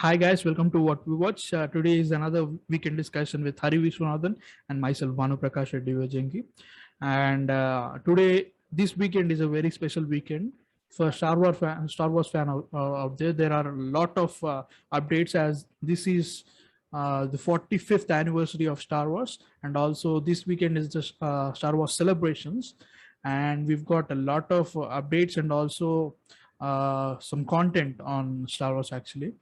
Hi guys, welcome to What We Watch. Today is another weekend discussion with Hari Vishwanathan and myself, Banu Prakash Reddy Vajengi. And today, this weekend is a very special weekend for Star Wars fan out there. There are a lot of updates as this is the 45th anniversary of Star Wars, and also this weekend is the Star Wars celebrations, and we've got a lot of updates and also some content on Star Wars actually.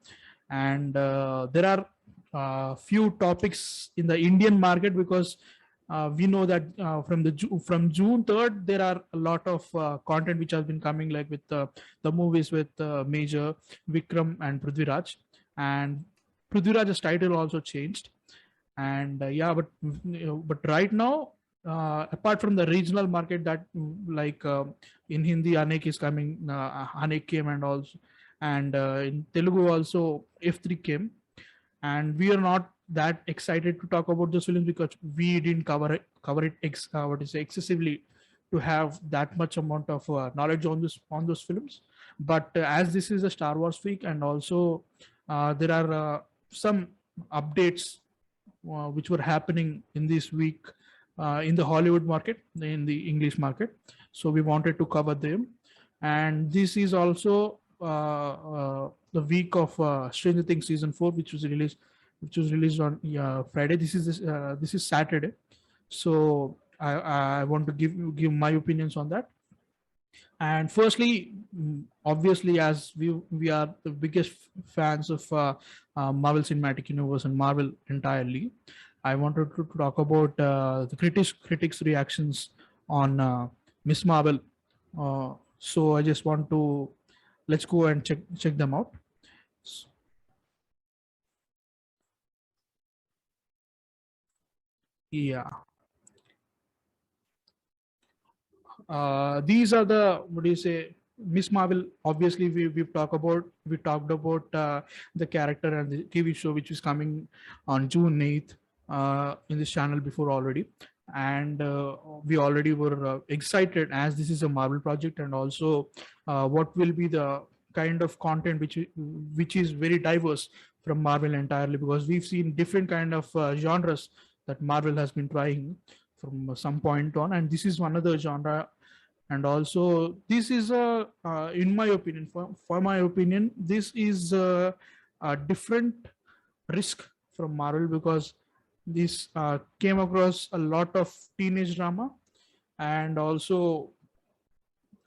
And there are few topics in the Indian market because we know that from June 3rd there are a lot of content which has been coming, like with the movies with Major Vikram and Prithviraj, and Prithviraj's title also changed. And but right now, apart from the regional market that in Hindi Anek is coming, Anek came, and also and in Telugu also F3 came, and we are not that excited to talk about those films because we didn't cover it excessively to have that much amount of knowledge on those films. But as this is a Star Wars week, and also there are some updates which were happening in this week in the Hollywood market, in the English market, so we wanted to cover them. And this is also the week of Stranger Things season 4, which was released on Friday. This is Saturday, so I want to give my opinions on that. And firstly, obviously, as we are the biggest fans of Marvel Cinematic Universe and Marvel entirely, I wanted to talk about the critics reactions on Ms.Marvel. So I just want to let's go and check them out. Yeah. These are the, what do you say, Ms.Marvel. Obviously, we talked about the character and the TV show which is coming on June 8th in this channel before already, and we already were excited as this is a Marvel project, and also what will be the kind of content which is very diverse from Marvel entirely, because we've seen different kind of genres that Marvel has been trying from some point on, and this is one of the genre. And also this is in my opinion, for my opinion, this is a different risk from Marvel, because this came across a lot of teenage drama, and also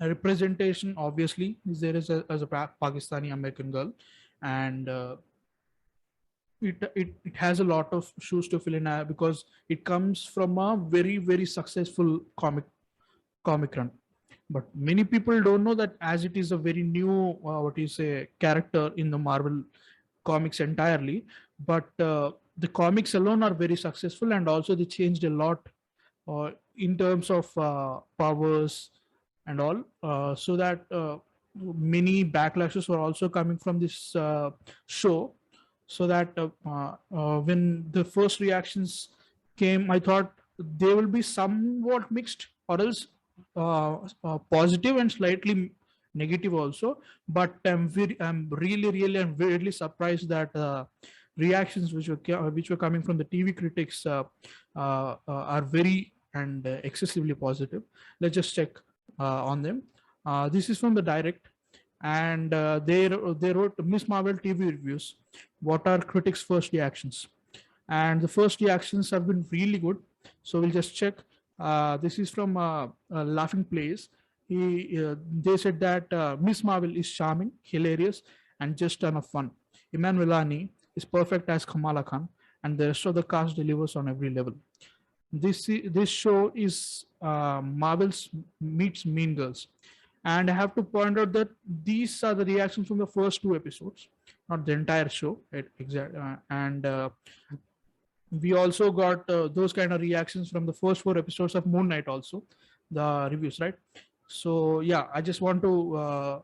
a representation obviously is there as a Pakistani American girl, and it has a lot of shoes to fill in because it comes from a very successful comic run. But many people don't know that, as it is a very new what you say character in the Marvel comics entirely. But the comics alone are very successful, and also they changed a lot in terms of powers and all, so that many backlashes were also coming from this show. So that when the first reactions came, I thought they will be somewhat mixed, or else positive and slightly negative also. But I'm really surprised that reactions which were coming from the TV critics are very and excessively positive. Let's just check on them. This is from the direct, and they wrote Ms.Marvel TV reviews. What are critics' first reactions? And the first reactions have been really good. So we'll just check. This is from Laughing Plays. They said that Ms.Marvel is charming, hilarious, and just ton of fun. Iman Vellani is perfect as Kamala Khan, and the rest of the cast delivers on every level. This show is Marvel's meets Mean Girls. And I have to point out that these are the reactions from the first 2 episodes, not the entire show. And we also got those kind of reactions from the first 4 episodes of Moon Knight also, the reviews, right? So yeah, I just want to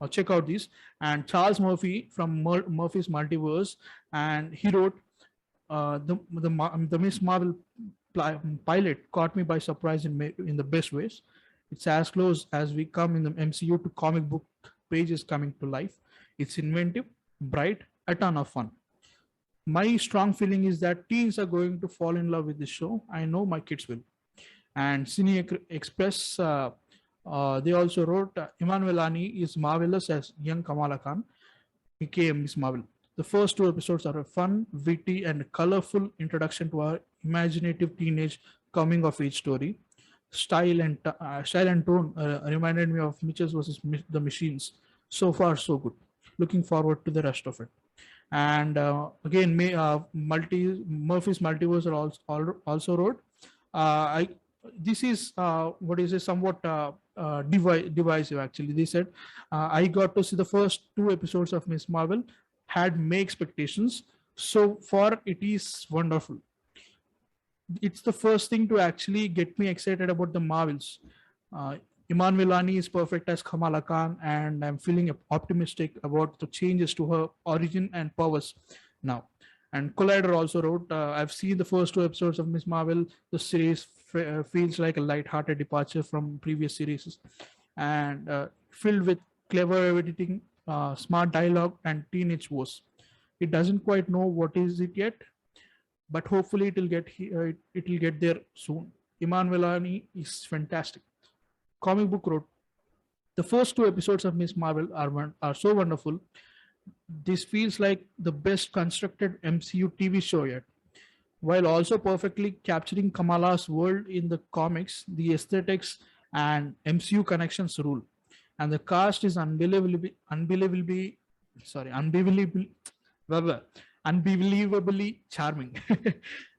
check out these. And Charles Murphy from Murphy's Multiverse, and he wrote the Miss Marvel pilot caught me by surprise in the best ways. It's as close as we come in the MCU to comic book pages coming to life. It's inventive, bright, a ton of fun. My strong feeling is that teens are going to fall in love with this show. I know my kids will. And Cine Express, they also wrote Emmanuel Ani is marvelous as young Kamala Khan, aka Ms. Marvel. The first two episodes are a fun, witty, and colorful introduction to our imaginative teenage coming of age story. Style and tone reminded me of Mitchell's versus the Machines. So far, so good. Looking forward to the rest of it. And again, Murphy's Multiverse are also wrote. I This is what is a somewhat divisive actually. They said I got to see the first two episodes of Miss Marvel, had May expectations. So far, it is wonderful. It's the first thing to actually get me excited about the Marvels. Uh, Iman Vellani is perfect as Kamala Khan, and I'm feeling optimistic about the changes to her origin and powers now. And Collider also wrote, I've seen the first two episodes of Miss Marvel. The series feels like a light-hearted departure from previous series and filled with clever editing, smart dialogue, and teenage woes. It doesn't quite know what is it yet, but hopefully it will get there soon. Iman Vellani is fantastic. Comic book wrote, the first two episodes of Miss Marvel are so wonderful. This feels like the best constructed MCU TV show yet. While also perfectly capturing Kamala's world in the comics, the aesthetics and MCU connections rule. And the cast is unbelievably charming.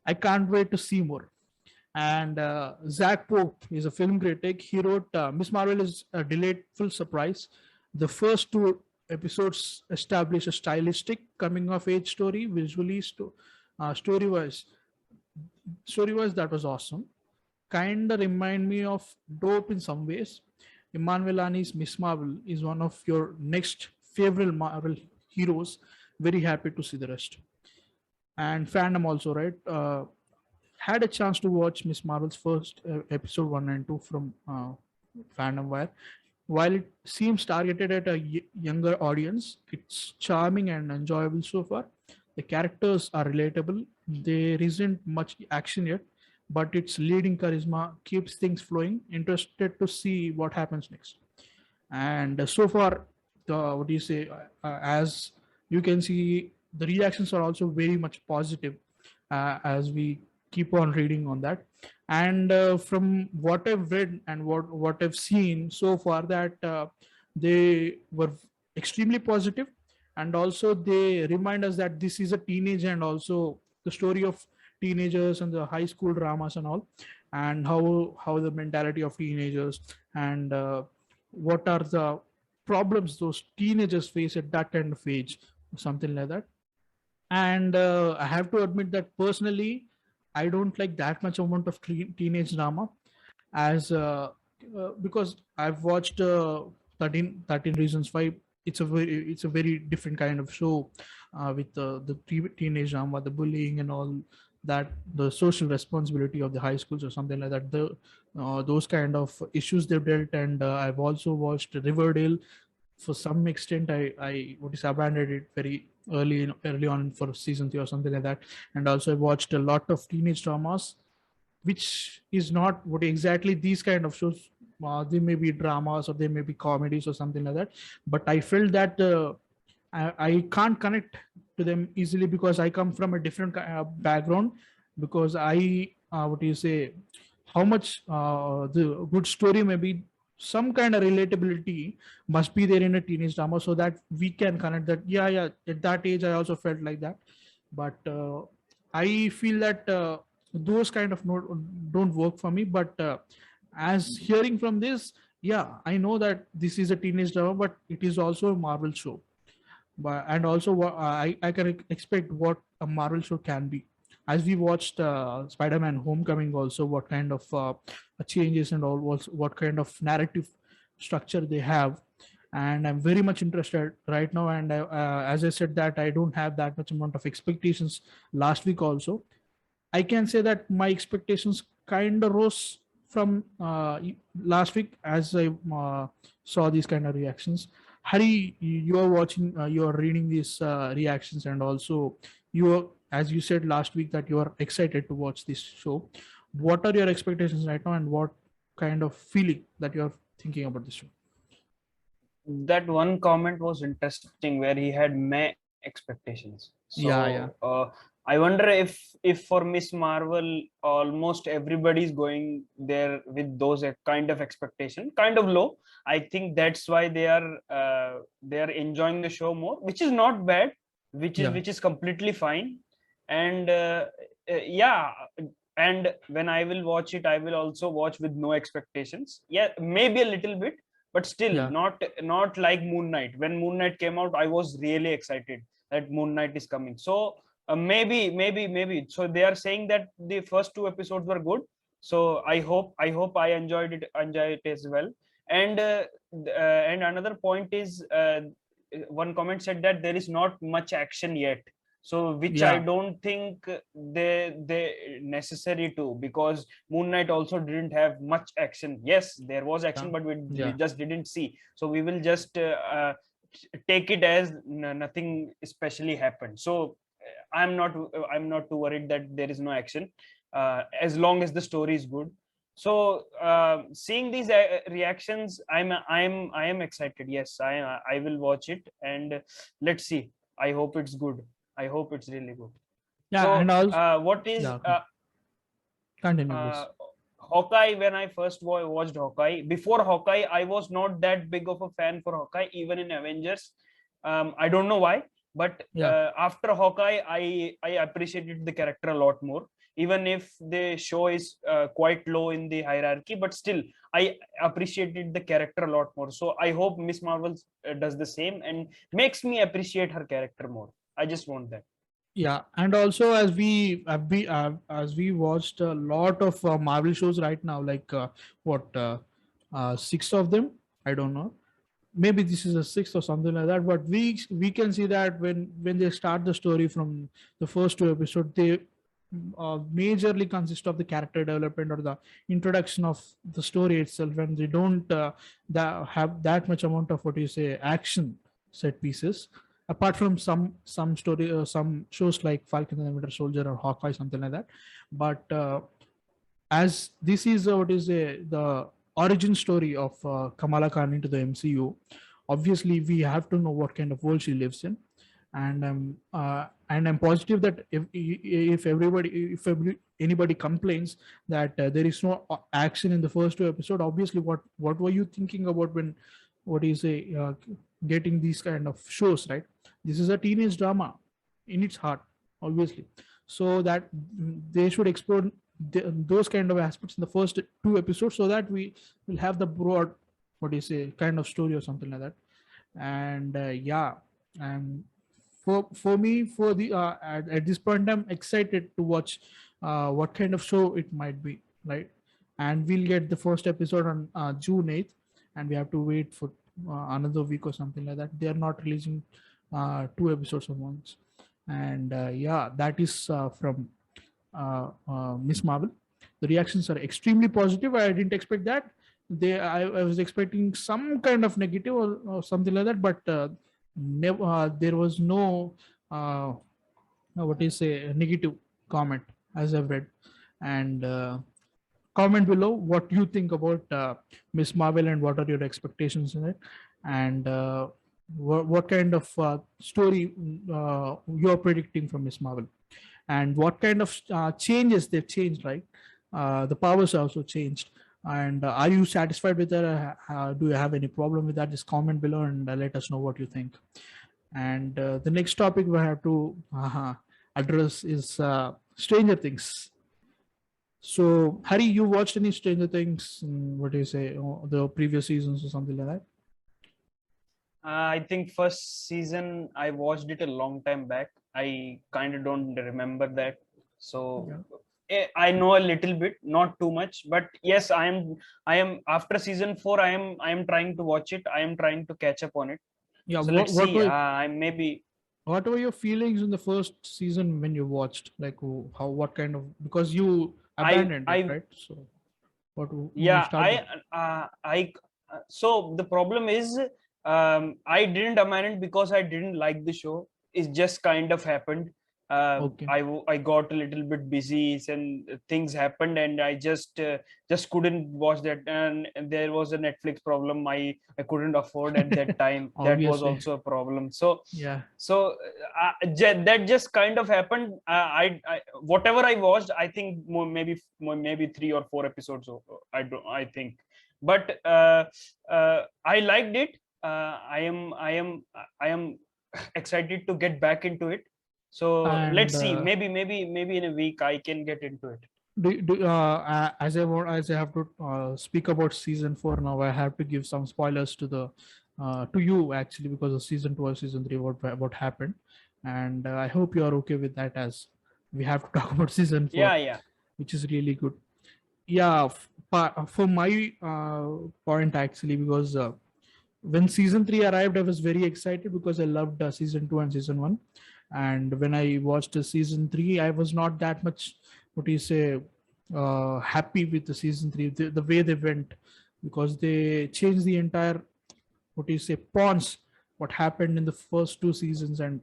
I can't wait to see more. And Zach Pope is a film critic. He wrote Miss Marvel is a delightful surprise. The first two episodes establish a stylistic coming of age story, visually, story wise. Story wise, that was awesome. Kinda remind me of Dope in some ways. Iman Vellani's Miss Marvel is one of your next favorite Marvel heroes. Very happy to see the rest. And fandom also, right? Had a chance to watch Miss Marvel's first episode 1 and 2 from Fandom Wire. While it seems targeted at a younger audience, it's charming and enjoyable so far. The characters are relatable. There isn't much action yet, but its leading charisma keeps things flowing. Interested to see what happens next. And so far, what do you say? As you can see, the reactions are also very much positive as we keep on reading on that. And from what I've read and what I've seen so far, that they were extremely positive, and also they remind us that this is a teenage and also the story of teenagers and the high school dramas and all, and how the mentality of teenagers and what are the problems those teenagers face at that kind of age, something like that. And I have to admit that personally I don't like that much amount of teenage drama, as because I've watched 13 reasons why. It's a very different kind of show with the teenage drama, the bullying and all that, the social responsibility of the high schools or something like that, the those kind of issues they've dealt. And I've also watched Riverdale. For some extent, I what is abandoned it very early on for season 3 or something like that. And also I watched a lot of teenage dramas, which is not what exactly these kind of shows. They may be dramas or they may be comedies or something like that, but I felt that I can't connect to them easily because I come from a different background. Because I what do you say, how much the good story may be, some kind of relatability must be there in a teenage drama, so that we can connect that, yeah, at that age I also felt like that. But I feel that those kind of don't work for me. But as hearing from this, yeah, I know that this is a teenage drama, but it is also a Marvel show. But and also I can expect what a Marvel show can be. As we watched Spider-Man Homecoming, also what kind of changes and all, what kind of narrative structure they have. And I'm very much interested right now. And as I said that I don't have that much amount of expectations last week also. I can say that my expectations kind of rose from last week as I saw these kind of reactions. Hari, you are watching, you are reading these reactions, and also you are, as you said last week, that you are excited to watch this show. What are your expectations right now, and what kind of feeling that you are thinking about this show? That one comment was interesting where he had May expectations. Yeah, So yeah, I wonder if for Miss Marvel, almost everybody's going there with those kind of expectation, kind of low. I think that's why they are enjoying the show more, which is not bad, yeah, which is completely fine. And yeah, and when I will watch it, I will also watch with no expectations. Yeah, maybe a little bit, but still yeah, not like Moon Knight. When Moon Knight came out, I was really excited that Moon Knight is coming. So maybe so they are saying that the first two episodes were good. So I enjoy it as well. And and another point is, one comment said that there is not much action yet, so which I yeah, don't think they necessary to, because Moon Knight also didn't have much action. Yes, there was yeah, action, but we yeah, just didn't see. So we will just take it as nothing especially happened. So I'm not too worried that there is no action, as long as the story is good. So seeing these reactions, I am excited. Yes, I will watch it, and let's see. I hope it's good. I hope it's really good. yeah, and So also, what is yeah, continue, uh, please. Hawkeye? When I first watched Hawkeye, before Hawkeye, I was not that big of a fan for Hawkeye, even in Avengers. I don't know why, but Yeah, after Hawkeye, I appreciated the character a lot more. Even if the show is quite low in the hierarchy, but still, I appreciated the character a lot more. So I hope Miss Marvel does the same and makes me appreciate her character more. I just want that. yeah, and also as we watched a lot of Marvel shows right now, like what six of them, I don't know, maybe this is a sixth or something like that, but we can see that when they start the story from the first two episodes, they majorly consist of the character development or the introduction of the story itself, and they don't have that much amount of what you say action set pieces, apart from some story some shows like Falcon and the Winter Soldier or Hawkeye, something like that. But as this is what is the origin story of Kamala Khan into the MCU, obviously we have to know what kind of world she lives in, and I'm positive that if anybody complains that there is no action in the first two episodes, obviously what were you thinking about when what is a getting these kind of shows, right? This is a teenage drama in its heart, obviously, so that they should explore those kind of aspects in the first two episodes, so that we will have the broad what do you say kind of story or something like that. And yeah, and for me, for the at this point I'm excited to watch what kind of show it might be, right? And we'll get the first episode on June 8th, and we have to wait for another week or something like that. They are not releasing two episodes at once. And yeah, that is from Miss Marvel. The reactions are extremely positive. I didn't expect that. I was expecting some kind of negative or something like that, but never. There was no what is a negative comment as I've read. And comment below what you think about Miss Marvel and what are your expectations in it, and what kind of story you're predicting from Miss Marvel, and what kind of changes they've changed, right? The powers are also changed. And are you satisfied with that? Do you have any problem with that? Just comment below and let us know what you think. And the next topic we have to address is Stranger Things. So, Hari, you watched any Stranger Things? What do you say? The previous seasons or something like that? I think first season I watched it a long time back. I kind of don't remember that. So Yeah. I know a little bit, not too much, but yes, I am after season 4. I am trying to watch it. I am trying to catch up on it. Yeah. So let's What see. were I maybe what were your feelings in the first season when you watched? Like, how what kind of, because you abandoned it, I right? So, what when you yeah started? I so the problem is, I didn't abandon because I didn't like the show. It just kind of happened. Okay. I got a little bit busy and things happened, and I just couldn't watch that. And there was a Netflix problem. I couldn't afford at that time. That was Obviously. also a problem. So Yeah. that just kind of happened. I whatever I watched, I think maybe 3 or 4 episodes. I think, but I liked it. I am excited to get back into it. So And let's see. Maybe in a week I can get into it. as I have to speak about season 4 now, I have to give some spoilers to you actually, because of season 2 or season 3 what happened, and I hope you are okay with that, as we have to talk about season 4, Yeah. which is really good. Yeah, for my point actually, because when season 3 arrived, I was very excited because I loved season 2 and season 1. And when I watched season 3, I was not that much, what do you say, happy with the season 3, the way they went, because they changed the entire, what do you say, pawns, what happened in the first 2 seasons, and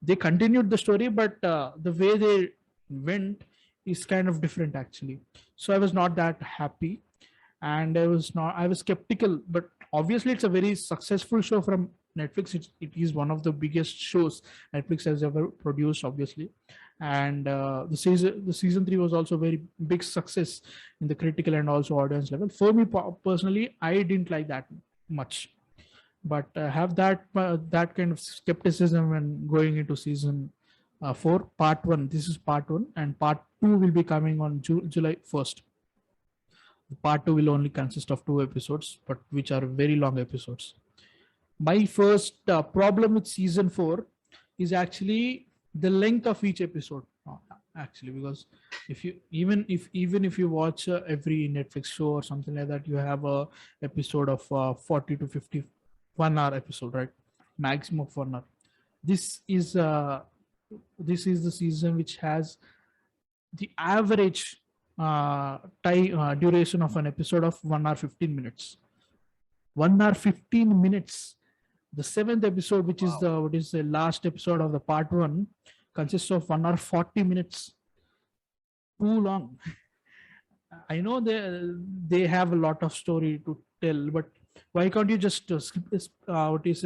they continued the story, but the way they went is kind of different actually. So I was not that happy, and I was skeptical, but obviously it's a very successful show from Netflix. It is one of the biggest shows Netflix has ever produced, obviously. And the season 3 was also very big success in the critical and also audience level. For me personally, I didn't like that much, but have that kind of skepticism when going into season 4 part 1. This is part 1, and part 2 will be coming on July 1st. Part 2 will only consist of 2 episodes, but which are very long episodes. My first problem with season 4 is actually the length of each episode. Actually, because if you watch every Netflix show or something like that, you have a episode of 40 to 50, 1 hour episode, right? Maximum of 1 hour. This is uh, this is the season which has the average time duration of an episode of 1 hour 15 minutes. 1 hour 15 minutes. The seventh episode, which is Wow. the last episode of the part 1, consists of 1 hour 40 minutes. Too long. I know they have a lot of story to tell, but why can't you just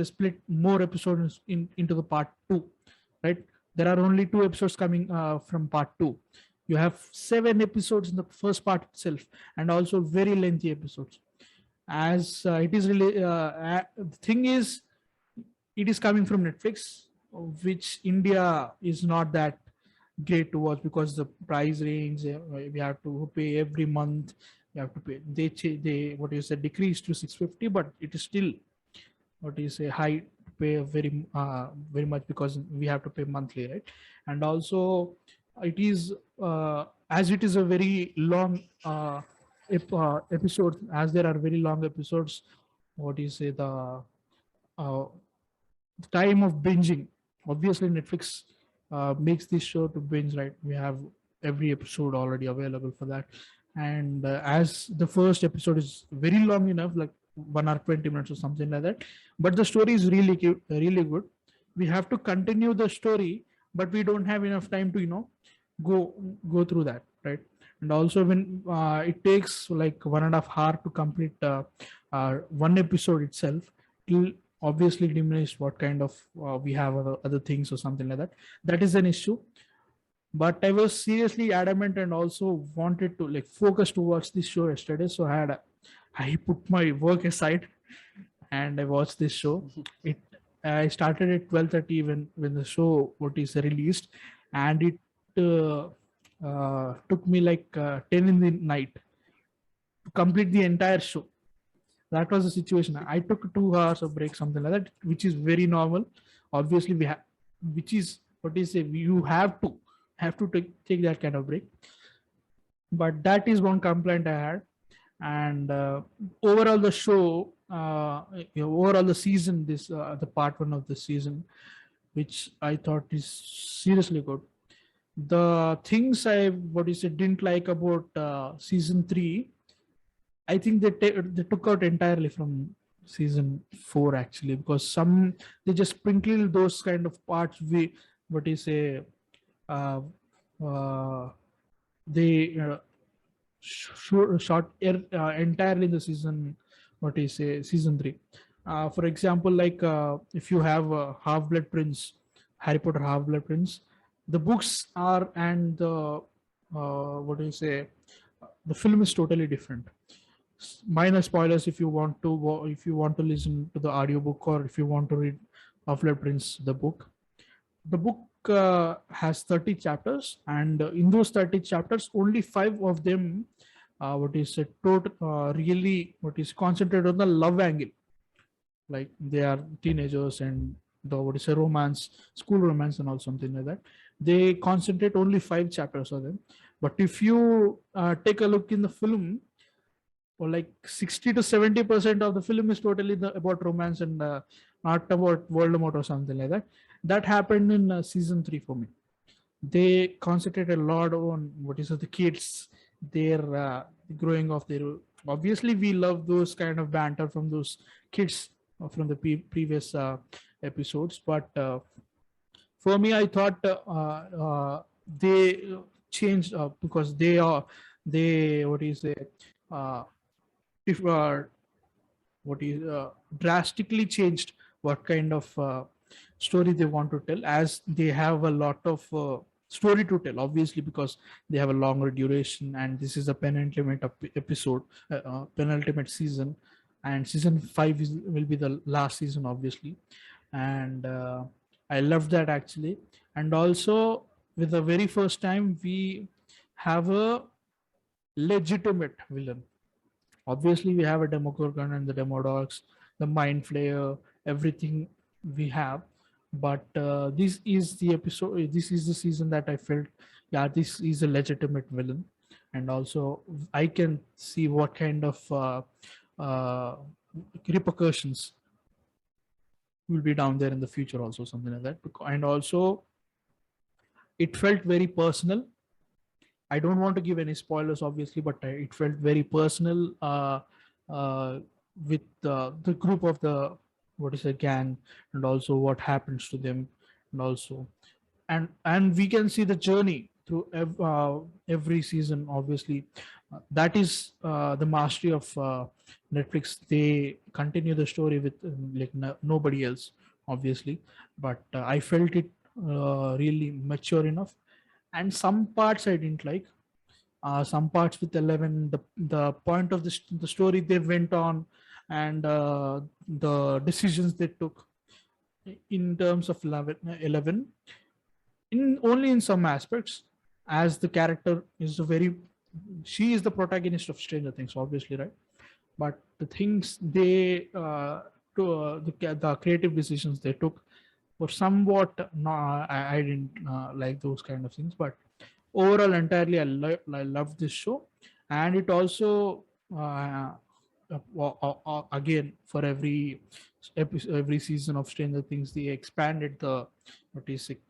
split more episodes into the part 2, right? There are only 2 episodes coming from part 2. You have 7 episodes in the first part itself, and also very lengthy episodes. As it is really the thing is, it is coming from Netflix, which India is not that great to watch, because the price range, we have to pay every month. You have to pay. They what you say, decreased to 650, but it is still, what do you say, high to pay very much, because we have to pay monthly, right? And also it is as it is a very long episode, as there are very long episodes, what do you say, uh, the time of binging, obviously Netflix makes this show to binge, right? We have every episode already available for that. And as the first episode is very long enough, like 1 hour 20 minutes or something like that, but the story is really cute, really good. We have to continue the story, but we don't have enough time to go go through that, right? And also when it takes like 1.5 hour to complete one episode itself, it will obviously diminish what kind of we have other things or something like that. That is an issue. But I was seriously adamant and also wanted to like focus to watch this show yesterday, so I put my work aside and I watched this show. It I started at 12:30 when the show what is released, and it took me like 10 in the night to complete the entire show. That was the situation. I took 2 hours of break, something like that, which is very normal. Obviously, we have, which is what is say, you have to take that kind of break. But that is one complaint I had. And overall, the show, overall the season, the part 1 of the season, which I thought is seriously good. The things I what is it didn't like about season 3, I think they took out entirely from season 4 actually, because some they just sprinkle those kind of parts we what is a uh, uh, they shot entirely in the season what is a season 3. For example, like if you have Half Blood Prince, Harry Potter Half Blood Prince, the books are and the what do you say, the film is totally different. Minor spoilers if you want to if you want to listen to the audiobook, or if you want to read Half Blood Prince the book. The book has 30 chapters, and in those 30 chapters only 5 of them what is a total really what is concentrated on the love angle, like they are teenagers and the what is a romance, school romance and all, something like that. They concentrate only 5 chapters of them. But if you take a look in the film, or like 60 to 70% of the film is totally about romance and not about Voldemort or something like that. That happened in season 3 for me. They concentrated a lot on what is the kids, their growing of their, obviously we love those kind of banter from those kids from the previous episodes, but for me I thought they changed because they are they what is it if what is drastically changed what kind of story they want to tell, as they have a lot of story to tell, obviously because they have a longer duration, and this is a penultimate episode, penultimate season, and season 5 will be the last season obviously. And I loved that actually. And also, with the very first time we have a legitimate villain. Obviously we have a Demogorgon and the Demodogs, the Mind Flayer, everything we have. But this is the episode, this is the season that I felt, yeah, this is a legitimate villain. And also I can see what kind of uh, repercussions will be down there in the future, also something like that. And also it felt very personal. I don't want to give any spoilers, obviously, but it felt very personal uh, with the group of the what is a gang, and also what happens to them, and also and we can see the journey through every season. Obviously, that is the mastery of Netflix. They continue the story with like nobody else, obviously, but I felt it really mature enough. And some parts I didn't like, some parts with 11, the point of the story they went on, and the decisions they took in terms of 11 in only in some aspects, as the character is a very, she is the protagonist of Stranger Things obviously, right? But the things they the creative decisions they took were somewhat no, I didn't like those kind of things. But overall entirely I love this show. And it also again, for every every season of Stranger Things they expanded the what is it,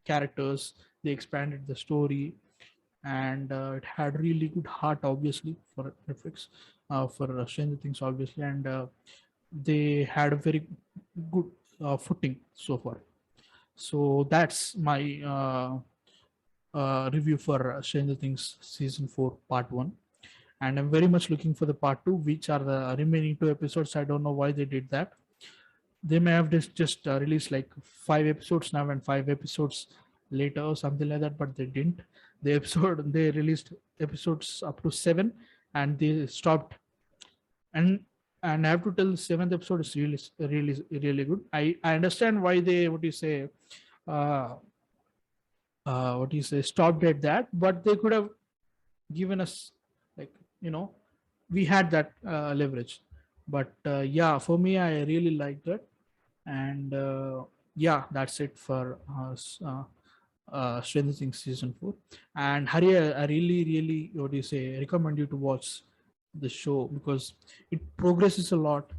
characters, they expanded the story. And it had really good heart obviously for Netflix, for Stranger Things obviously. And they had a very good footing so far. So that's my review for Stranger Things season 4 part 1. And I'm very much looking for the part 2, which are the remaining 2 episodes. I don't know why they did that. They may have just released like 5 episodes now and 5 episodes later or something like that, but they didn't. They released episodes up to 7 and they stopped. And I have to tell, the 7th episode is really good. I understand why they uh, what do you say stopped at that, but they could have given us, like, you know, we had that leverage. But yeah, for me I really liked it. And yeah, that's it for Stranger Things season 4. And Hari, I really what do you say recommend you to watch the show, because it progresses a lot.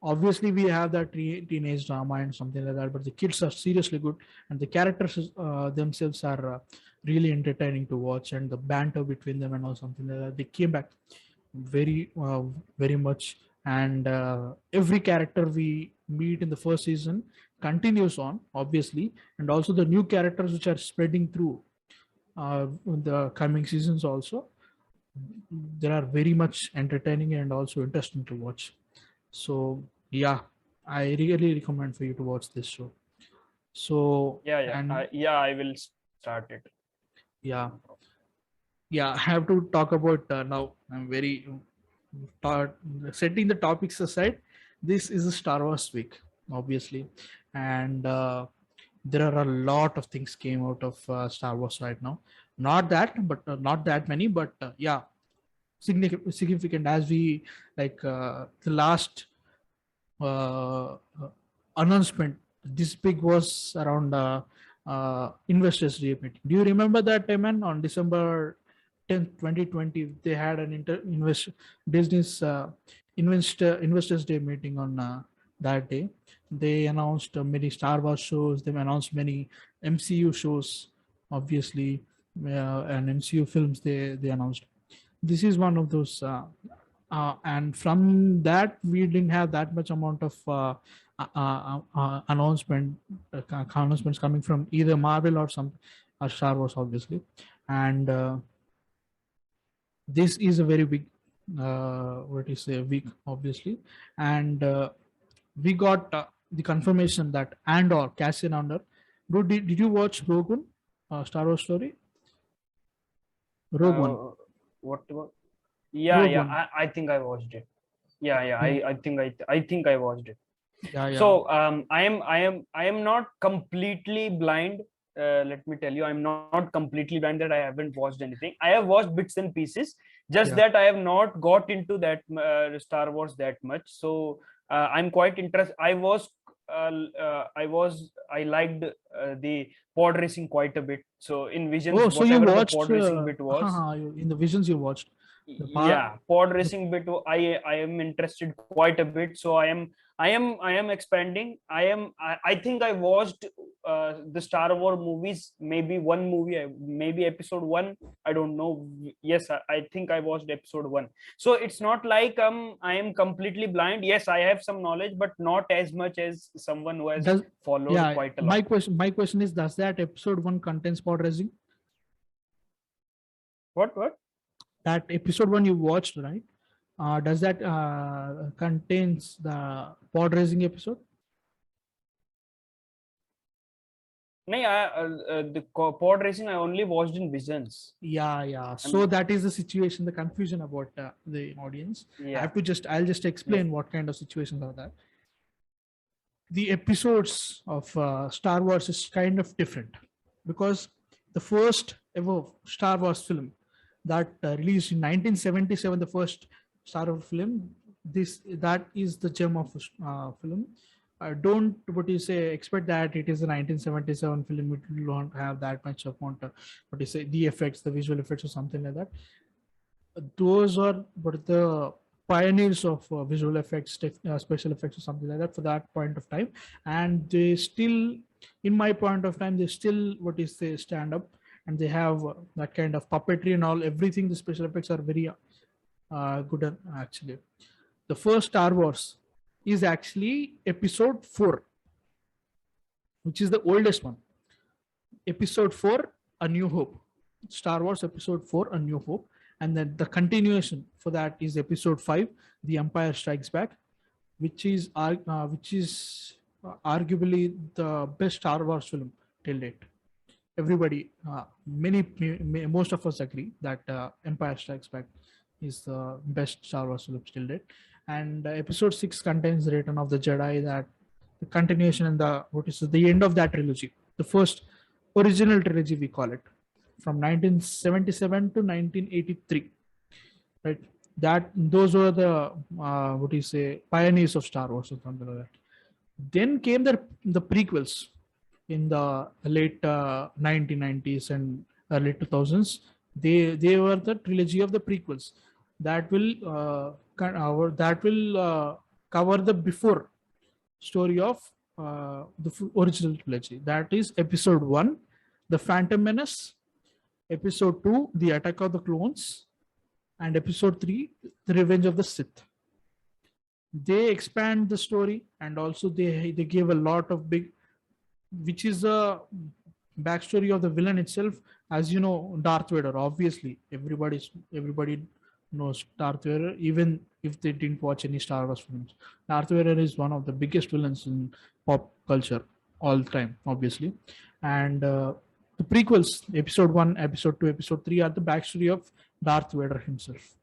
Obviously we have that teenage drama and something like that, but the kids are seriously good, and the characters themselves are really entertaining to watch, and the banter between them and all something like that, they came back very very much and every character we meet in the first season continues on, obviously, and also the new characters which are spreading through in the coming seasons also, they are very much entertaining and also interesting to watch. So yeah, I really recommend for you to watch this show. So Yeah, yeah, and yeah. I will start it. yeah, yeah, I have to talk about now. I'm very thought, setting the topics aside. This is a Star Wars week, obviously, and there are a lot of things came out of Star Wars right now. Not that, but not that many, but yeah, significant as we like the last uh, announcement. This big was around investors day meeting. Do you remember that time, man? On December 10th, 2020, they had an Disney's investors day meeting on that day. They announced many Star Wars shows. They announced many MCU shows, obviously, and MCU films. They announced. This is one of those and from that we didn't have that much amount of announcements coming from either Marvel or some or Star Wars, obviously, and this is a very big what is a week, obviously, and we got the confirmation that Andor, Cassian Andor. Did you watch Rogue One, Star Wars story? Rogue One. Uh, what? Yeah, Rogue yeah. One. I think I watched it. Yeah, yeah. Yeah, I think I watched it. yeah, yeah. So I am not completely blind. Let me tell you, I'm not completely blind that I haven't watched anything. I have watched bits and pieces. Just Yeah. that I have not got into that Star Wars that much. So I'm quite interested. I liked the pod racing quite a bit. So in Visions, Oh, so you whatever the watched pod racing bit was, in the Visions you watched the part. yeah, pod racing bit, I am interested quite a bit. So I am expanding. I think I watched the Star Wars movies, maybe one movie, maybe episode 1. I don't know. Yes, I think I watched episode 1. So it's not like I am completely blind. Yes, I have some knowledge, but not as much as someone who has Does followed yeah, quite a lot. my question is, does that episode 1 contains pod racing? What? That episode 1 you watched, right? Does that contains the pod racing episode? No, the pod racing I only watched in Visions. Yeah, yeah. I'm, So that is the situation, the confusion about the audience. yeah, I'll just yeah. explain what kind of situations are that. The episodes of Star Wars is kind of different because the first ever Star Wars film that released in 1977, the first Star Wars film, that is the gem of film. Don't what you say expect that it is a 1977 film. It will not have that much amount of what you say the effects, the visual effects, or something like that. Those are but the pioneers of visual effects, special effects, or something like that for that point of time, and they still, in my point of time, they still what is they stand up, and they have that kind of puppetry and all. Everything, the special effects are very good actually. The first Star Wars is actually episode 4, which is the oldest one. Episode 4, A New Hope. Star Wars episode 4, A New Hope. And then the continuation for that is episode 5, The Empire Strikes Back, which is arguably the best Star Wars film till date. Everybody, most of us agree that Empire Strikes Back is the best Star Wars film till date. And episode 6 contains the Return of the Jedi, that the continuation and the end of that trilogy, the first original trilogy we call it, from 1977 to 1983, right? That those were the pioneers of Star Wars or something like that. Then came the prequels in the late 1990s and early 2000s. They were the trilogy of the prequels that will cover the before story of the original trilogy. That is episode 1, The Phantom Menace; episode 2, The Attack of the Clones; and episode 3, The Revenge of the Sith. they expand the story, and also they give a lot of big, which is a backstory of the villain itself. As you know, Darth Vader, obviously everybody knows Darth Vader, even if they didn't watch any Star Wars films. Darth Vader is one of the biggest villains in pop culture all time, obviously. And the prequels, episode 1, episode 2, episode 3, are the backstory of Darth Vader himself.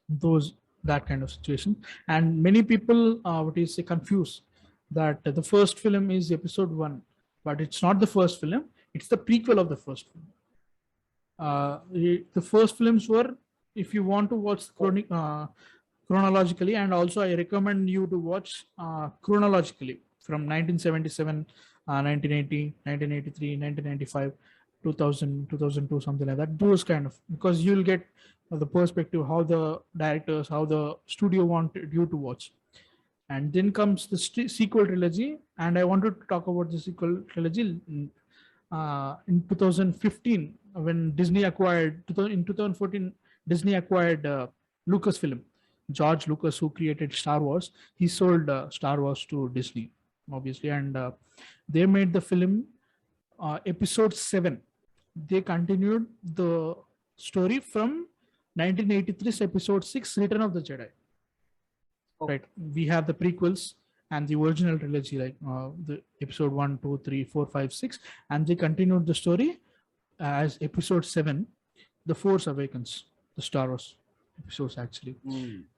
Those, that kind of situation. And many people what is say confuse that the first film is episode 1, but it's not the first film, it's the prequel of the first film. The first films were, if you want to watch chronologically, and also I recommend you to watch chronologically from 1977, 1980, 1983, 1995, 2000, 2002, something like that. Those kind of, because you'll get the perspective how the directors, how the studio wanted you to watch. And then comes the sequel trilogy, and I wanted to talk about the sequel trilogy in 2015 when Disney acquired, in 2014 Disney acquired Lucasfilm. George Lucas, who created Star Wars, he sold Star Wars to Disney, obviously, and they made the film episode 7. They continued the story from 1983's episode 6, Return of the Jedi. Right, we have the prequels and the original trilogy, like the episode 1, 2, 3, 4, 5, 6, and they continued the story as episode 7, The Force Awakens, the Star Wars episodes actually.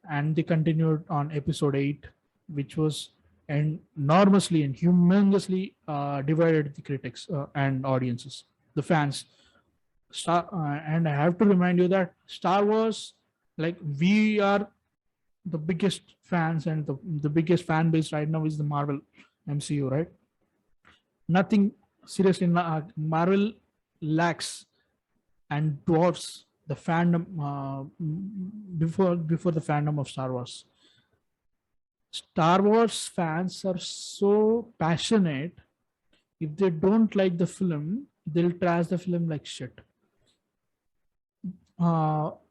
And they continued on episode 8, which was enormously and humongously divided the critics and audiences, the fans. And I have to remind you that Star Wars, like, we are the biggest fans, and the biggest fan base right now is the Marvel MCU, right? Nothing, seriously, Marvel lacks and dwarfs the fandom before the fandom of Star Wars. Star Wars fans are so passionate. If they don't like the film, they'll trash the film like shit.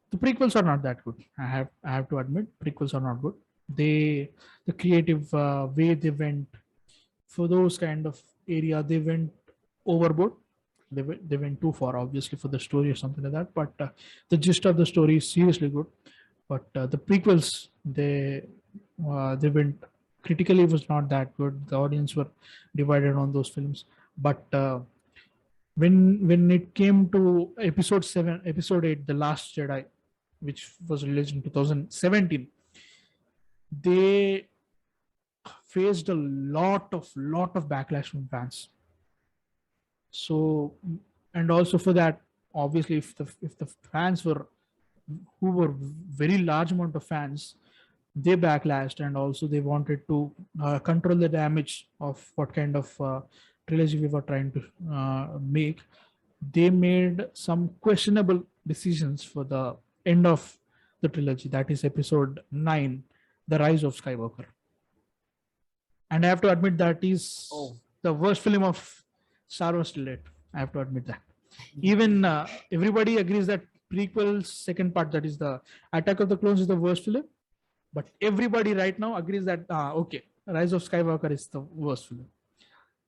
The prequels are not that good. I have to admit, prequels are not good. The creative way they went for those kind of area, they went overboard. They went too far, obviously, for the story or something like that. But the gist of the story is seriously good. But the prequels, they went critically, was not that good. The audience were divided on those films. But when it came to episode 7, episode 8, The Last Jedi, which was released in 2017, they faced a lot of backlash from fans. So, and also for that, obviously, if the fans were, who were very large amount of fans, they backlashed, and also they wanted to control the damage of what kind of trilogy we were trying to make. They made some questionable decisions for the end of the trilogy, that is episode 9, The Rise of Skywalker. And I have to admit that is the worst film of Star Wars till date. I have to admit that. Even everybody agrees that prequel's second part, that is the Attack of the Clones, is the worst film. But everybody right now agrees that okay, Rise of Skywalker is the worst film.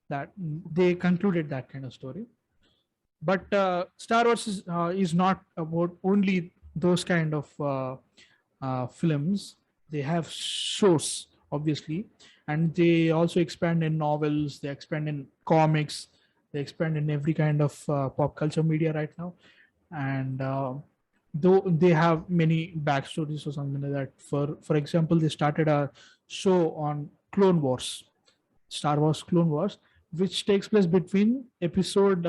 That they concluded that kind of story. But Star Wars is not about only those kind of films. They have shows, obviously, and they also expand in novels. They expand in comics. They expand in every kind of pop culture media right now. And though they have many backstories or something like that. For example, they started a show on Clone Wars, Star Wars Clone Wars, which takes place between episode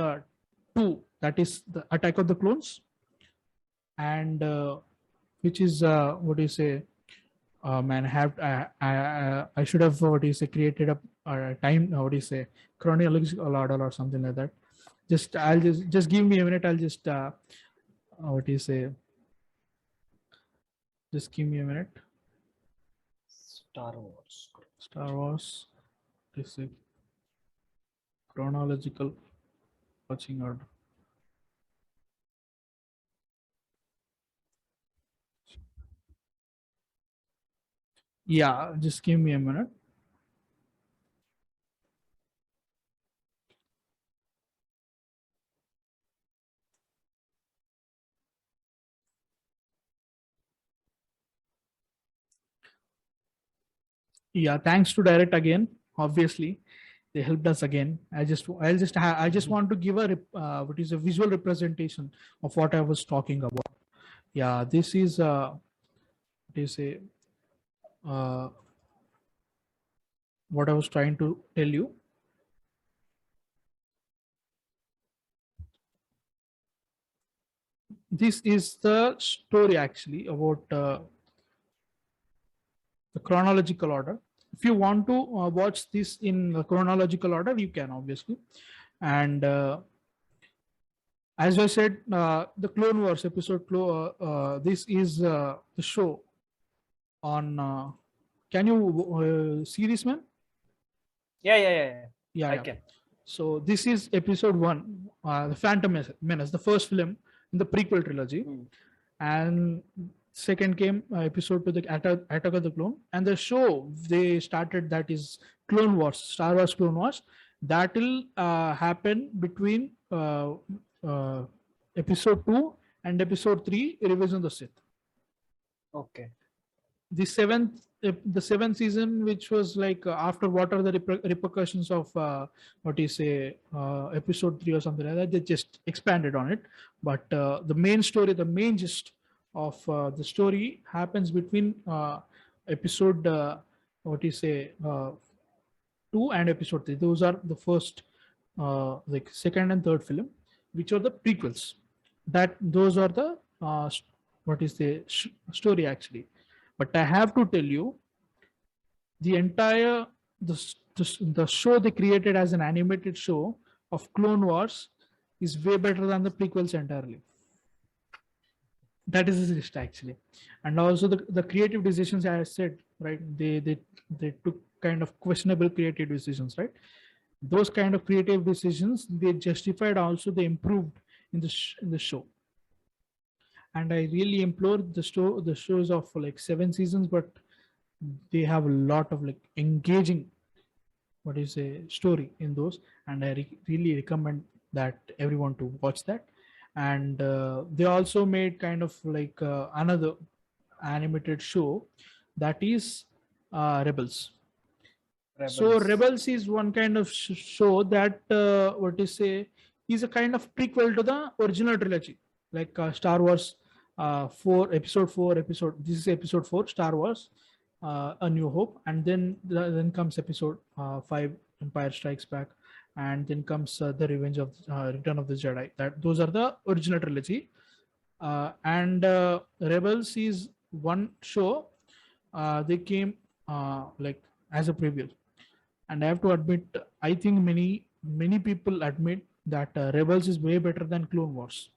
2, that is the Attack of the Clones, and which is what do you say? Man, I should have, what do you say, created a time, what do you say, chronological order or something like that. Just give me a minute. I'll just what do you say? Just give me a minute. Star Wars. Star Wars. This is chronological watching order. Yeah, just give me a minute. Yeah, thanks to Direct again. Obviously, they helped us again. I just want to give a what is a visual representation of what I was talking about. Yeah, this is what is a uh, what I was trying to tell you. This is the story actually about the chronological order. If you want to watch this in the chronological order, you can obviously. And as I said, the Clone Wars episode. This is the show on. Can you see this, man? Yeah. Yeah, I yeah. can. So this is episode one, the Phantom Menace, the first film in the prequel trilogy, and second came episode to the Attack of the Clone, and the show they started, that is Clone Wars, Star Wars Clone Wars. That will happen between episode 2 and episode 3, Revenge of the Sith. Okay. The seventh season, which was like after what are the repercussions of what you say episode 3 or something like that, they just expanded on it. But the main story, the main gist of the story happens between episode what you say 2 and episode 3. Those are the first like second and third film, which are the prequels. That those are the what is the story actually. But I have to tell you, the entire the show they created as an animated show of Clone Wars is way better than the prequels entirely. That is the list actually. And also the creative decisions I said, right? They took kind of questionable creative decisions, right? Those kind of creative decisions they justified, also they improved in in the show. And I really implore the shows of like 7 seasons, but they have a lot of like engaging what is a story in those, and I really recommend that everyone to watch that. And they also made kind of like another animated show, that is Rebels. So Rebels. Rebels is one kind of show that what is say is a kind of prequel to the original trilogy, like Star Wars 4 episode 4 episode. This is episode 4, Star Wars A New Hope, and then comes episode 5, Empire Strikes Back, and then comes the Revenge of Return of the Jedi. That those are the original trilogy, and Rebels is one show. They came like as a preview, and I have to admit, I think many people admit that Rebels is way better than Clone Wars,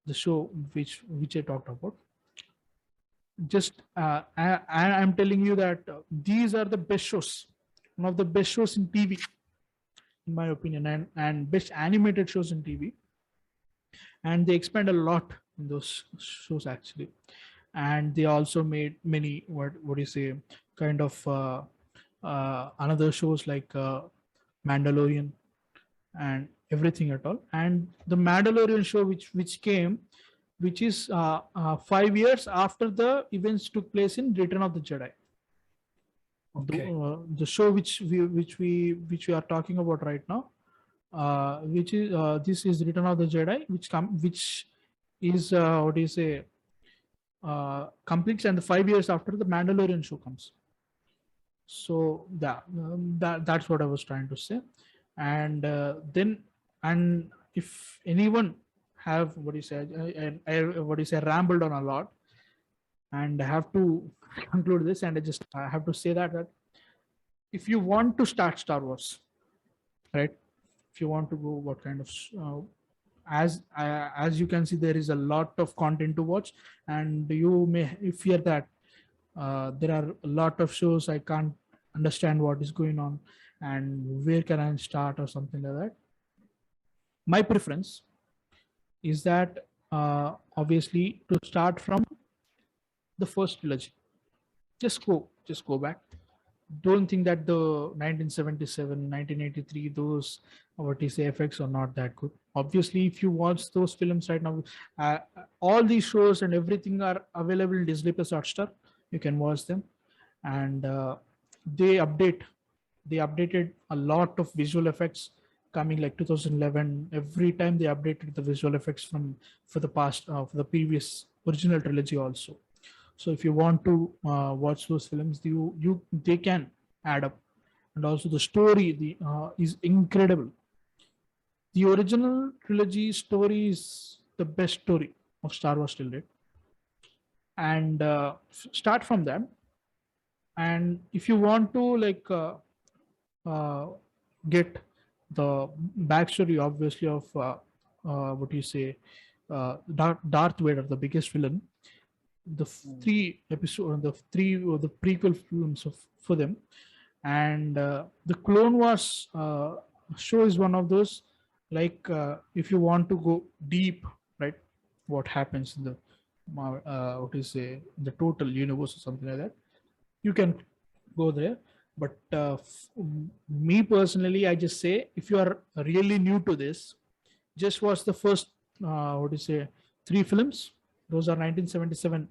the show which I talked about. Just I'm telling you that these are the best shows, one of the best shows in TV, in my opinion, and best animated shows in TV. And they expand a lot in those shows actually. And they also made many what do you say kind of another shows like Mandalorian and everything at all. And the Mandalorian show which came, which is 5 years after the events took place in Return of the Jedi. Okay. The show which we are talking about right now, which is this is Return of the Jedi, which is what do you say completes, and 5 years after the Mandalorian show comes. So that's what I was trying to say. And then, and if anyone have what you say, what you say, rambled on a lot, and I have to conclude this, and I have to say that if you want to start Star Wars, right? If you want to go, what kind of as you can see, there is a lot of content to watch, and you may fear that there are a lot of shows I can't understand what is going on, and where can I start or something like that. My preference is that obviously to start from the first trilogy. Just go just go back. Don't think that the 1977, 1983, those what you say effects are not that good. Obviously, if you watch those films right now, all these shows and everything are available in Disney Plus Hotstar. You can watch them, and they update. They updated a lot of visual effects coming like 2011. Every time they updated the visual effects from for the past for the previous original trilogy also. So if you want to watch those films, you they can add up, and also the story is incredible. The original trilogy story is the best story of Star Wars till date, and start from that. And if you want to like uh, get the backstory, obviously of what you say, Darth Vader, the biggest villain, the three episode the three or the prequel films of for them, and the Clone Wars show is one of those, like if you want to go deep, right, what happens in the what is say the total universe or something like that, you can go there. But me personally, I just say if you are really new to this, just watch the first what do you say three films. Those are 1977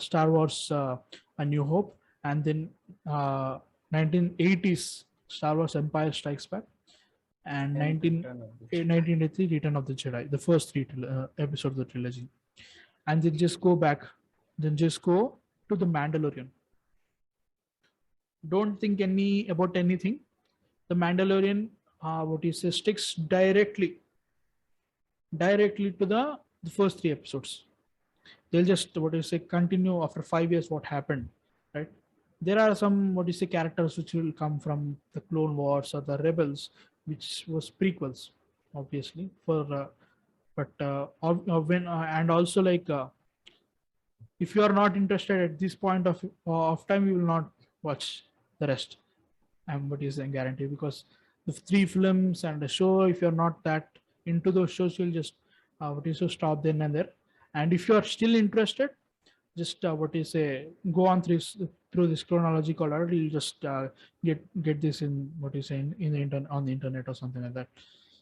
Star Wars A New Hope, and then 1980s Star Wars Empire Strikes Back, and 1983 Return of the Jedi, the first three episodes of the trilogy. And then just go back, then just go to the Mandalorian. Don't think any about anything. The Mandalorian, what you say, sticks directly to the first three episodes. They'll just what you say continue after 5 years what happened, right? There are some what you say characters which will come from the Clone Wars or the Rebels, which was prequels, obviously for but when and also like if you are not interested at this point of time, you will not watch the rest. I'm what is a guarantee, because the three films and the show, if you're not that into those shows, you'll just what is so stop then and there. And if you're still interested, just what is say go on through this chronological order. You'll just get this in what is in the internet on the internet or something like that.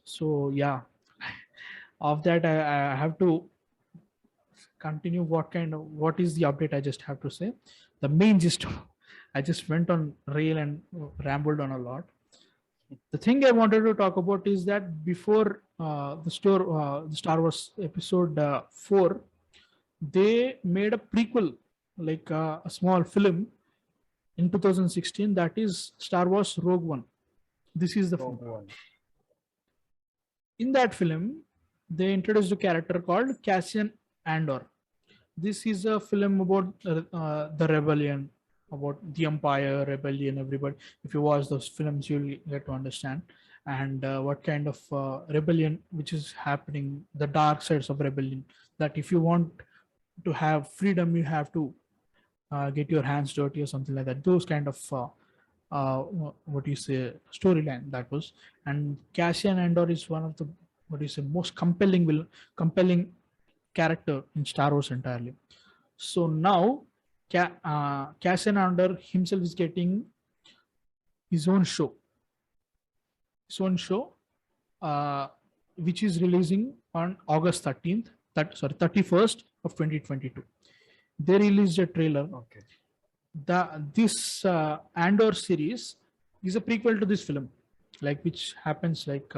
So yeah, of that I have to continue. What is the update? I just have to say the main gist. I just went on rail and rambled on a lot. The thing I wanted to talk about is that before the Star Wars Episode 4, they made a prequel, like a small film in 2016. That is Star Wars Rogue One. This is the film. In that film, they introduced a character called Cassian Andor. This is a film about the rebellion, about the Empire, rebellion, everybody. If you watch those films, you'll get to understand. And what kind of rebellion which is happening, the dark sides of rebellion, that if you want to have freedom, you have to get your hands dirty or something like that. Those kind of what you say storyline that was. And Cassian Andor is one of the what you say most compelling character in Star Wars entirely. So now Cassian Andor himself is getting his own show, which is releasing on August 13th, 31st of 2022. They released a trailer. Okay. This Andor series is a prequel to this film, like which happens like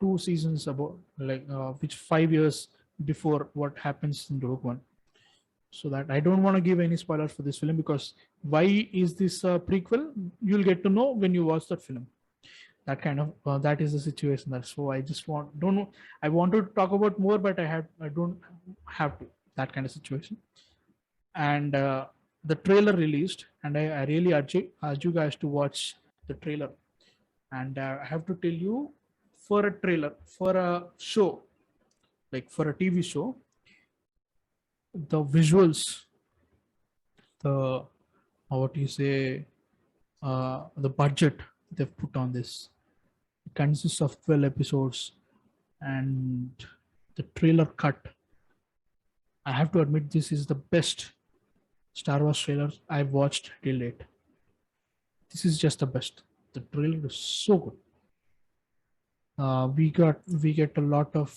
2 seasons about, like which 5 years before what happens in Rogue One. So that I don't want to give any spoilers for this film, because why is this a prequel? You'll get to know when you watch that film. That kind of that is the situation. That's so I just don't know. I want to talk about more, but I don't have to. That kind of situation. And the trailer released, and I really urge you guys to watch the trailer. And I have to tell you, for a trailer, for a show, like for a TV show, the visuals, the what you say, the budget they've put on this, it consists of 12 episodes, and the trailer cut, I have to admit, this is the best Star Wars trailers I've watched till date. This is just the best. The trailer is so good. We get a lot of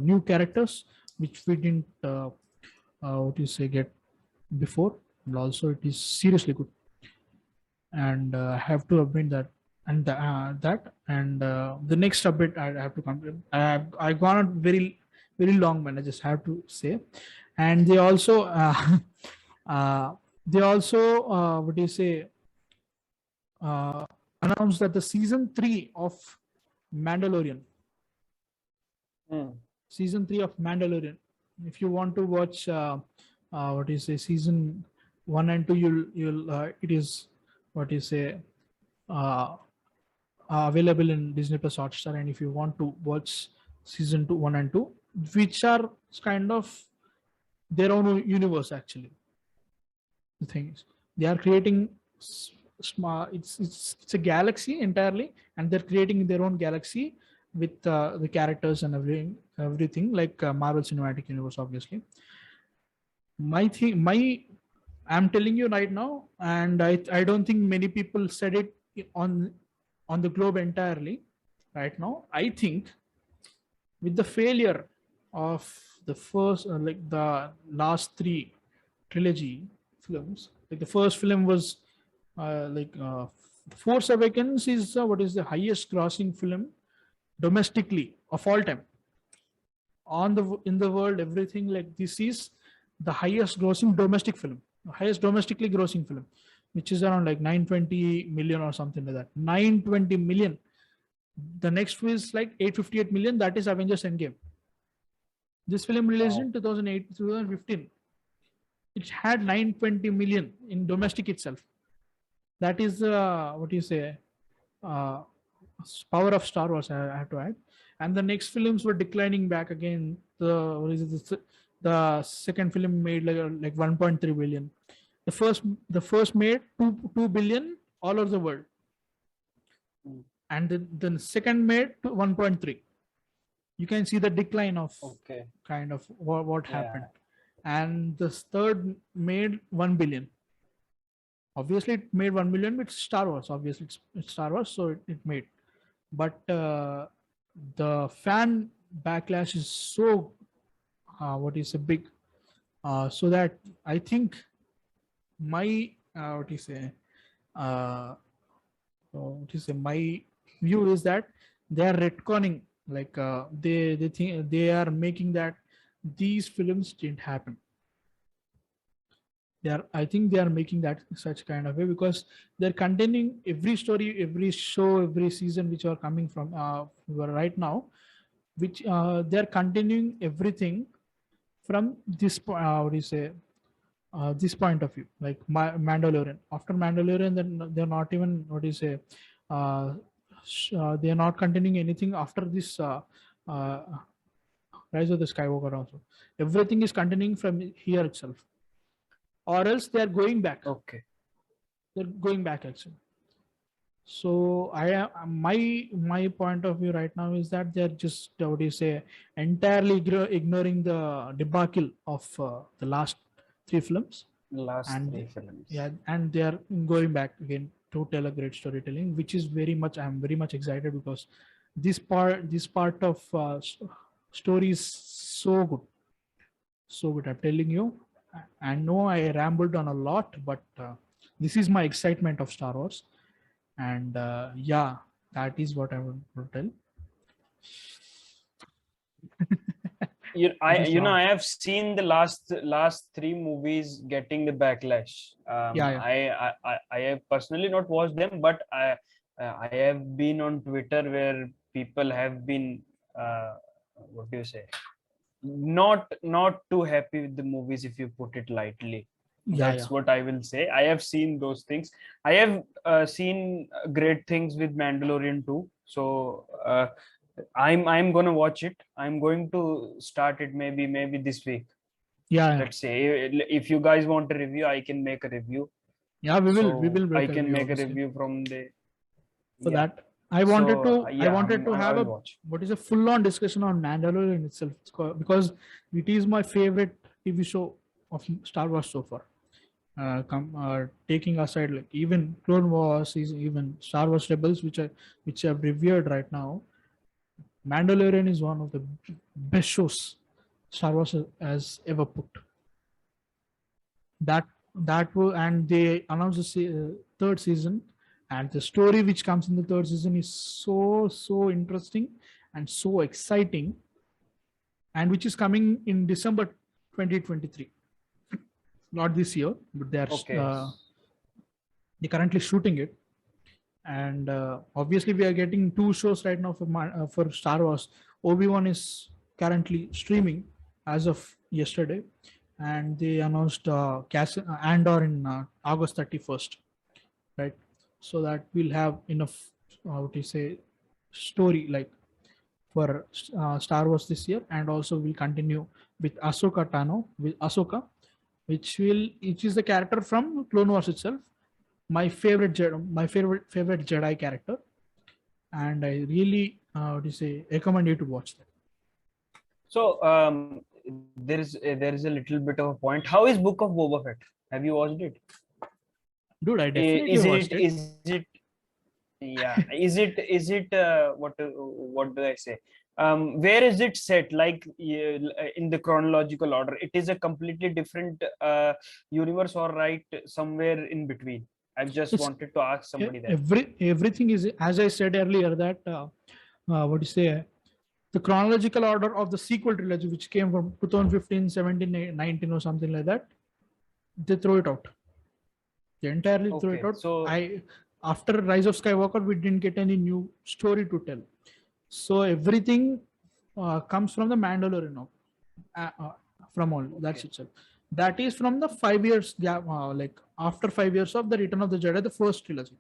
new characters which we didn't what do you say get before, and also it is seriously good. And I have to admit that, and the next update I have to come. I gone on very long, man. I just have to say, and they also uh, what do you say uh, announced that the season 3 of Mandalorian, Hmm. season 3 of Mandalorian. If you want to watch what do you say season 1 and 2, you'll it is what do you say uh, available in Disney Plus Hotstar. And if you want to watch season 1 and 2, which are kind of their own universe actually. The thing is, they are creating smart. It's a galaxy entirely, and they're creating their own galaxy with the characters and everything like Marvel Cinematic Universe, obviously. I'm telling you right now, and I don't think many people said it on on the globe entirely right now. I think with the failure of the first like the last 3 trilogy films, like the first film was like Force Awakens is what is the highest grossing film domestically of all time on the in the world. Everything like this is the highest grossing domestic film, highest domestically grossing film, which is around like 920 million or something like that. 920 million. The next is like 858 million. That is Avengers Endgame. This film released Wow. in 2008 2015. It had 920 million in domestic itself. That is what do you say uh, power of Star Wars. I have to add. And the next films were declining back again. The what is it? The second film made like 1.3 billion. The first made 2 billion all over the world, Hmm. and the second made 1.3. You can see the decline of Okay. kind of what Yeah. happened. And the third made 1 billion. Obviously, it made 1 million with Star Wars. Obviously, it's Star Wars, so it made. But the fan backlash is so what is a big so that I think my what do you say what is my view is that they are retconning, like they think they are making that these films didn't happen. They are, I think they are making that such kind of way because they're containing every story, every show, every season which are coming from right now, which they're continuing everything from this what do you say this point of view, like Mandalorian. After Mandalorian, then they're not even what do you say they're not continuing anything after this uh, Rise of the Skywalker also. Everything is continuing from here itself, or else they're going back. Okay. They're going back actually. So my point of view right now is that they're just what do you say entirely ignoring the debacle of the last 3 films. Last And three films. yeah, and they are going back again to tell a great storytelling, which is very much, I'm very much excited because this part of story is so good, I'm telling you. I know I rambled on a lot, but this is my excitement of Star Wars. And yeah, that is what I want to tell. This is long. I have seen the last 3 movies getting the backlash. Yeah. I have personally not watched them, but I have been on Twitter where people have been what do you say, not too happy with the movies, if you put it lightly. Yeah. That's what I will say. I have seen those things. I have seen great things with Mandalorian too. So I'm gonna watch it. I'm going to start it maybe this week. Yeah. Let's say if you guys want a review, I can make a review. Yeah, we will So I make a can review make a obviously review from the, for yeah. that. I wanted So to I yeah, wanted to I have will a watch. what is a full on discussion on Mandalorian in itself. Because it is my favorite TV show of Star Wars so far. taking aside like even Clone Wars, is even Star Wars Rebels, which are revered right now. Mandalorian is one of the best shows Star Wars has ever put. That that will, and they announced the third season, and the story which comes in the third season is so interesting and so exciting, and which is coming in December 2023. Not this year, but Okay. they're currently shooting it, and obviously we are getting two shows right now for Star Wars. Obi-Wan is currently streaming as of yesterday, and they announced Andor in August 31st, right? So that we'll have enough, what do you say, story like for Star Wars this year, and also we'll continue with Ahsoka Tano with Ahsoka, which is the character from Clone Wars itself. My favorite Jedi character, and I really what do you say, recommend you to watch that. So there is a little bit of a point. How is Book of Boba Fett? Have you watched it? Dude, I definitely watched it. Is it yeah, is it what do I say? Where is it set? Like in the chronological order, it is a completely different universe, or right somewhere in between. I just It's wanted to ask somebody that. everything is, as I said earlier, that what do you say, the chronological order of the sequel trilogy, which came from 2015, 17, 19, or something like that, they throw it out. They entirely throw it Okay, out. so After Rise of Skywalker, we didn't get any new story to tell. So everything comes from the Mandalorian now, from all that's okay, itself. That is from the 5 years, like after 5 years of the Return of the Jedi, the first trilogy.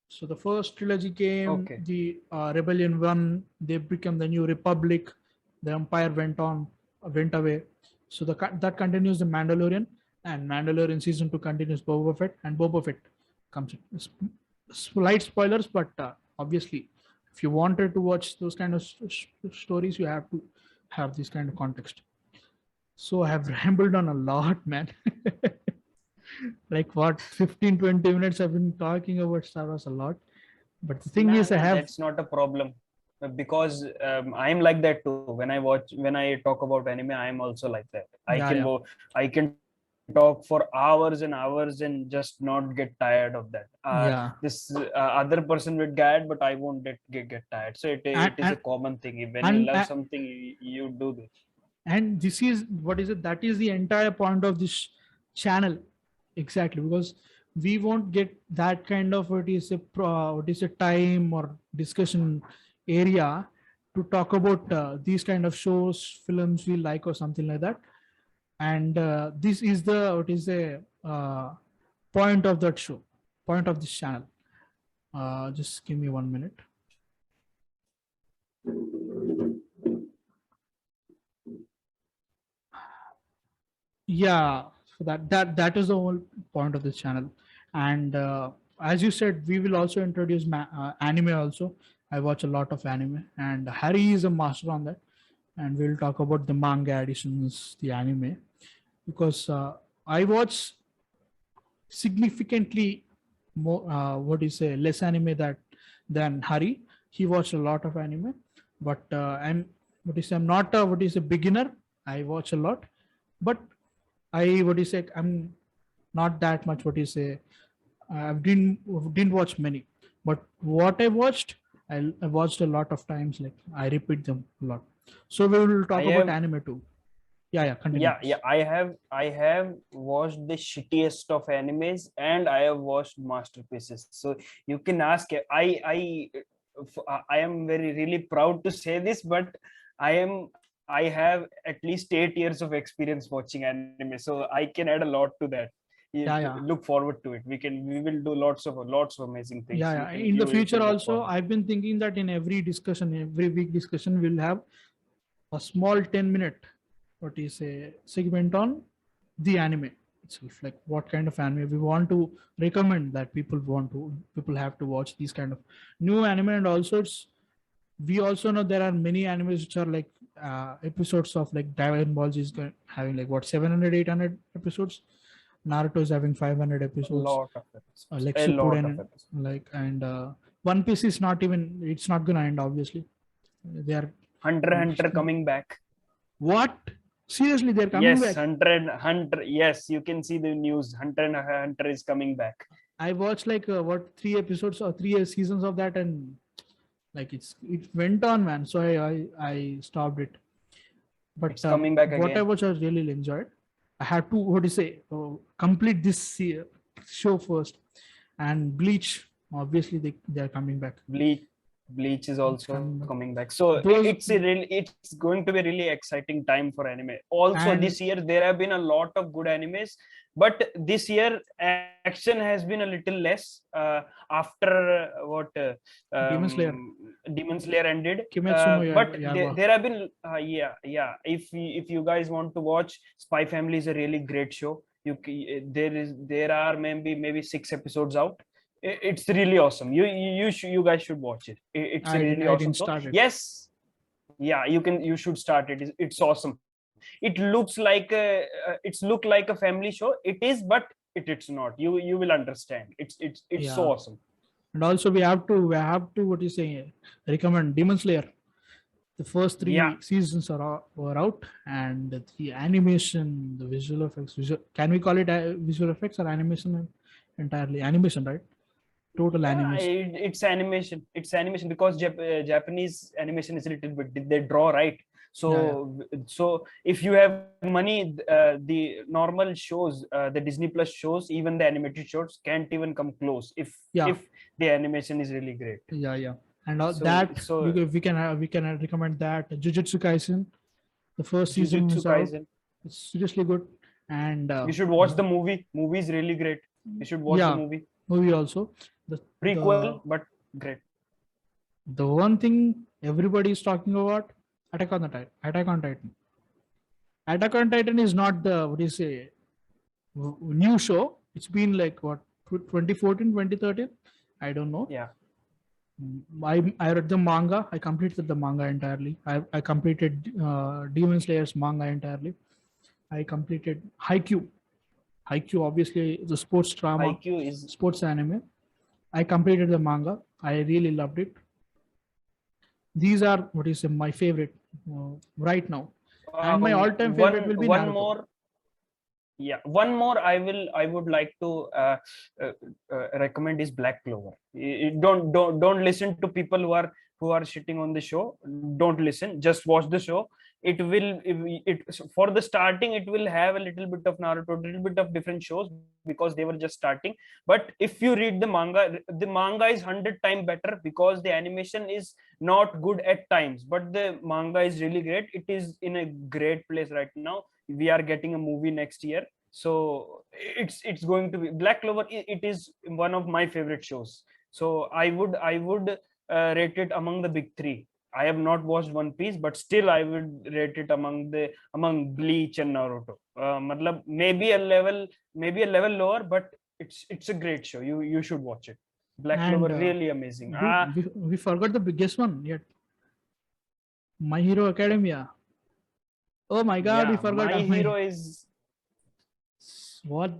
So the first trilogy came, okay, the Rebellion won, they became the New Republic, the Empire went away. So that continues the Mandalorian, and Mandalorian season 2 continues Boba Fett, and Boba Fett comes in. Slight spoilers, but obviously, if you wanted to watch those kind of stories, you have to have this kind of context. So I have rambled on a lot, man. Like what, 15-20 minutes I've been talking about Star Wars a lot. But the thing nah, is, I nah, have, that's not a problem because I'm like that too. When I talk about anime, I'm also like that. yeah, yeah, I can talk for hours and hours and just not get tired of that. yeah. This other person will get, but I won't get tired. So And it is a and common thing. When you and love something, you do this. and this is, what is it? That is the entire point of this channel, exactly, because we won't get that kind of what is a time or discussion area to talk about these kind of shows, films we like, or something like that. And this is the, what is the point of that show, point of this channel. Just give me 1 minute. Yeah, so that is the whole point of this channel. And as you said, we will also introduce anime also. I watch a lot of anime, and Harry is a master on that, and we'll talk about the manga editions, the anime, because I watch significantly more, what do you say, less anime that than Hari. He watched a lot of anime, but I'm not a, what is a beginner. I watch a lot, but what do you say, I'm not that much, what do you say, I didn't watch many, but what I watched, I watched a lot of times, like I repeat them a lot. So we will I talk about have anime too. Yeah, continue, yeah, please. I have watched the shittiest of animes, and I have watched masterpieces. So you can ask. I am very really proud to say this, but I have at least 8 years of experience watching anime, so I can add a lot to that. Yeah, yeah, Look forward to it. We will do lots of amazing things. yeah, yeah. In the You future can look also, forward. I've been thinking that in every discussion, every week discussion, we'll have a small 10-minute, what do you say, segment on the anime itself, like what kind of anime we want to recommend that people have to watch these kind of new anime. And also, we also know there are many animes which are like episodes of, like Dragon Ball Z is having like what, 700, 800 episodes. Naruto is having 500 A episodes. lot of episodes. Like A lot of Shippuden, episodes. like, and One Piece is not even. It's not gonna end. Obviously, they are. Hunter coming back. What? Seriously, they're coming Yes, back. Hunter. Yes, you can see the news. Hunter is coming back. I watched like what 3 episodes or 3 seasons of that, and like it went on, man. So I stopped it. But It's coming back what I again. watched, I really enjoyed. I had to what do you say complete this show first, and Bleach. Obviously, they are coming back. Bleach is also Coming back. coming back. So Those it's going to be a really exciting time for anime. Also, and this year there have been a lot of good animes, but this year action has been a little less after Demon Slayer, Demon Slayer ended. Kimetsu no But Yaiba. there have been yeah. If you guys want to watch, Spy Family is a really great show. There are maybe 6 episodes out. It's really awesome. You guys should watch it. It's a really I awesome didn't show. start it. Yes, yeah, you should start it. It's awesome. It looks like it's look like a family show. It is, but it's not. You will understand. It's so Yeah, awesome. and also we have to what you say recommend Demon Slayer. The first Yeah, 3 seasons were out, and the animation, the visual effects. Can we call it visual effects or animation entirely? Animation, right? Total animation. it's animation. It's animation because Japanese animation is a little bit. They draw, right. Yeah, So if you have money, the normal shows, the Disney Plus shows, even the animated shows can't even come close yeah, if the animation is really great. yeah. And all So that so we can recommend that Jujutsu Kaisen. The first season Jujutsu is out. Kaisen. It's seriously good, and You should watch the movie. Movie is really great. You should watch the yeah, movie. movie also. The Prequel, but great. the one thing everybody is talking about, Attack on the Titan. Attack on Titan. Attack on Titan is not the what do you say new show. It's been like what 2014, 2013. I don't know. Yeah. I read the manga. I completed the manga entirely. I completed Demon Slayer's manga entirely. I completed Haikyuu. Haikyuu obviously is a sports drama, IQ is sports anime. I completed the manga. I really loved it. These are what is my favorite right now, and my all-time favorite will be one Naruto. more. Yeah, one more I would like to recommend is Black Clover. Don't listen to people who are shitting on the show. Don't listen, just watch the show. It will it for the starting it will have a little bit of Naruto, a little bit of different shows because they were just starting. But if you read the manga is 100 times better because the animation is not good at times, but the manga is really great. It is in a great place right now. We are getting a movie next year, so it's going to be Black Clover. It is one of my favorite shows, so I would rate it among the big three. I have not watched One Piece, but still I would rate it among Bleach and Naruto. Matlab, maybe a level lower, but it's a great show. You should watch it. Black And Clover really amazing. dude, we forgot the biggest one yet. My Hero Academia. Oh my God, we Yeah, forgot. My Hero is What?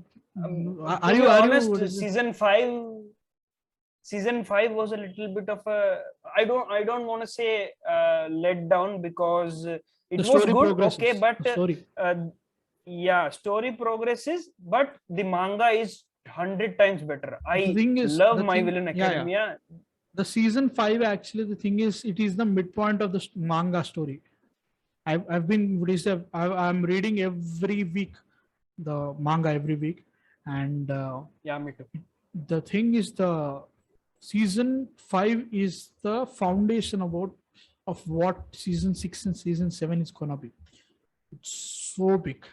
to be Are honest, you? What is it? season 5 was a little bit of a I don't want to say let down because it The was story good, progresses. okay, but The story. yeah, story progresses, but the manga is 100 times better. The I thing is, love the My thing. Villain Yeah, yeah. Academia. The season 5 actually, the thing is, it is the midpoint of the manga story. I've been what is that? I'm reading every week the manga every week, and Yeah, me too. the thing is the season 5 is the foundation of what season 6 and season 7 is gonna be. It's so big.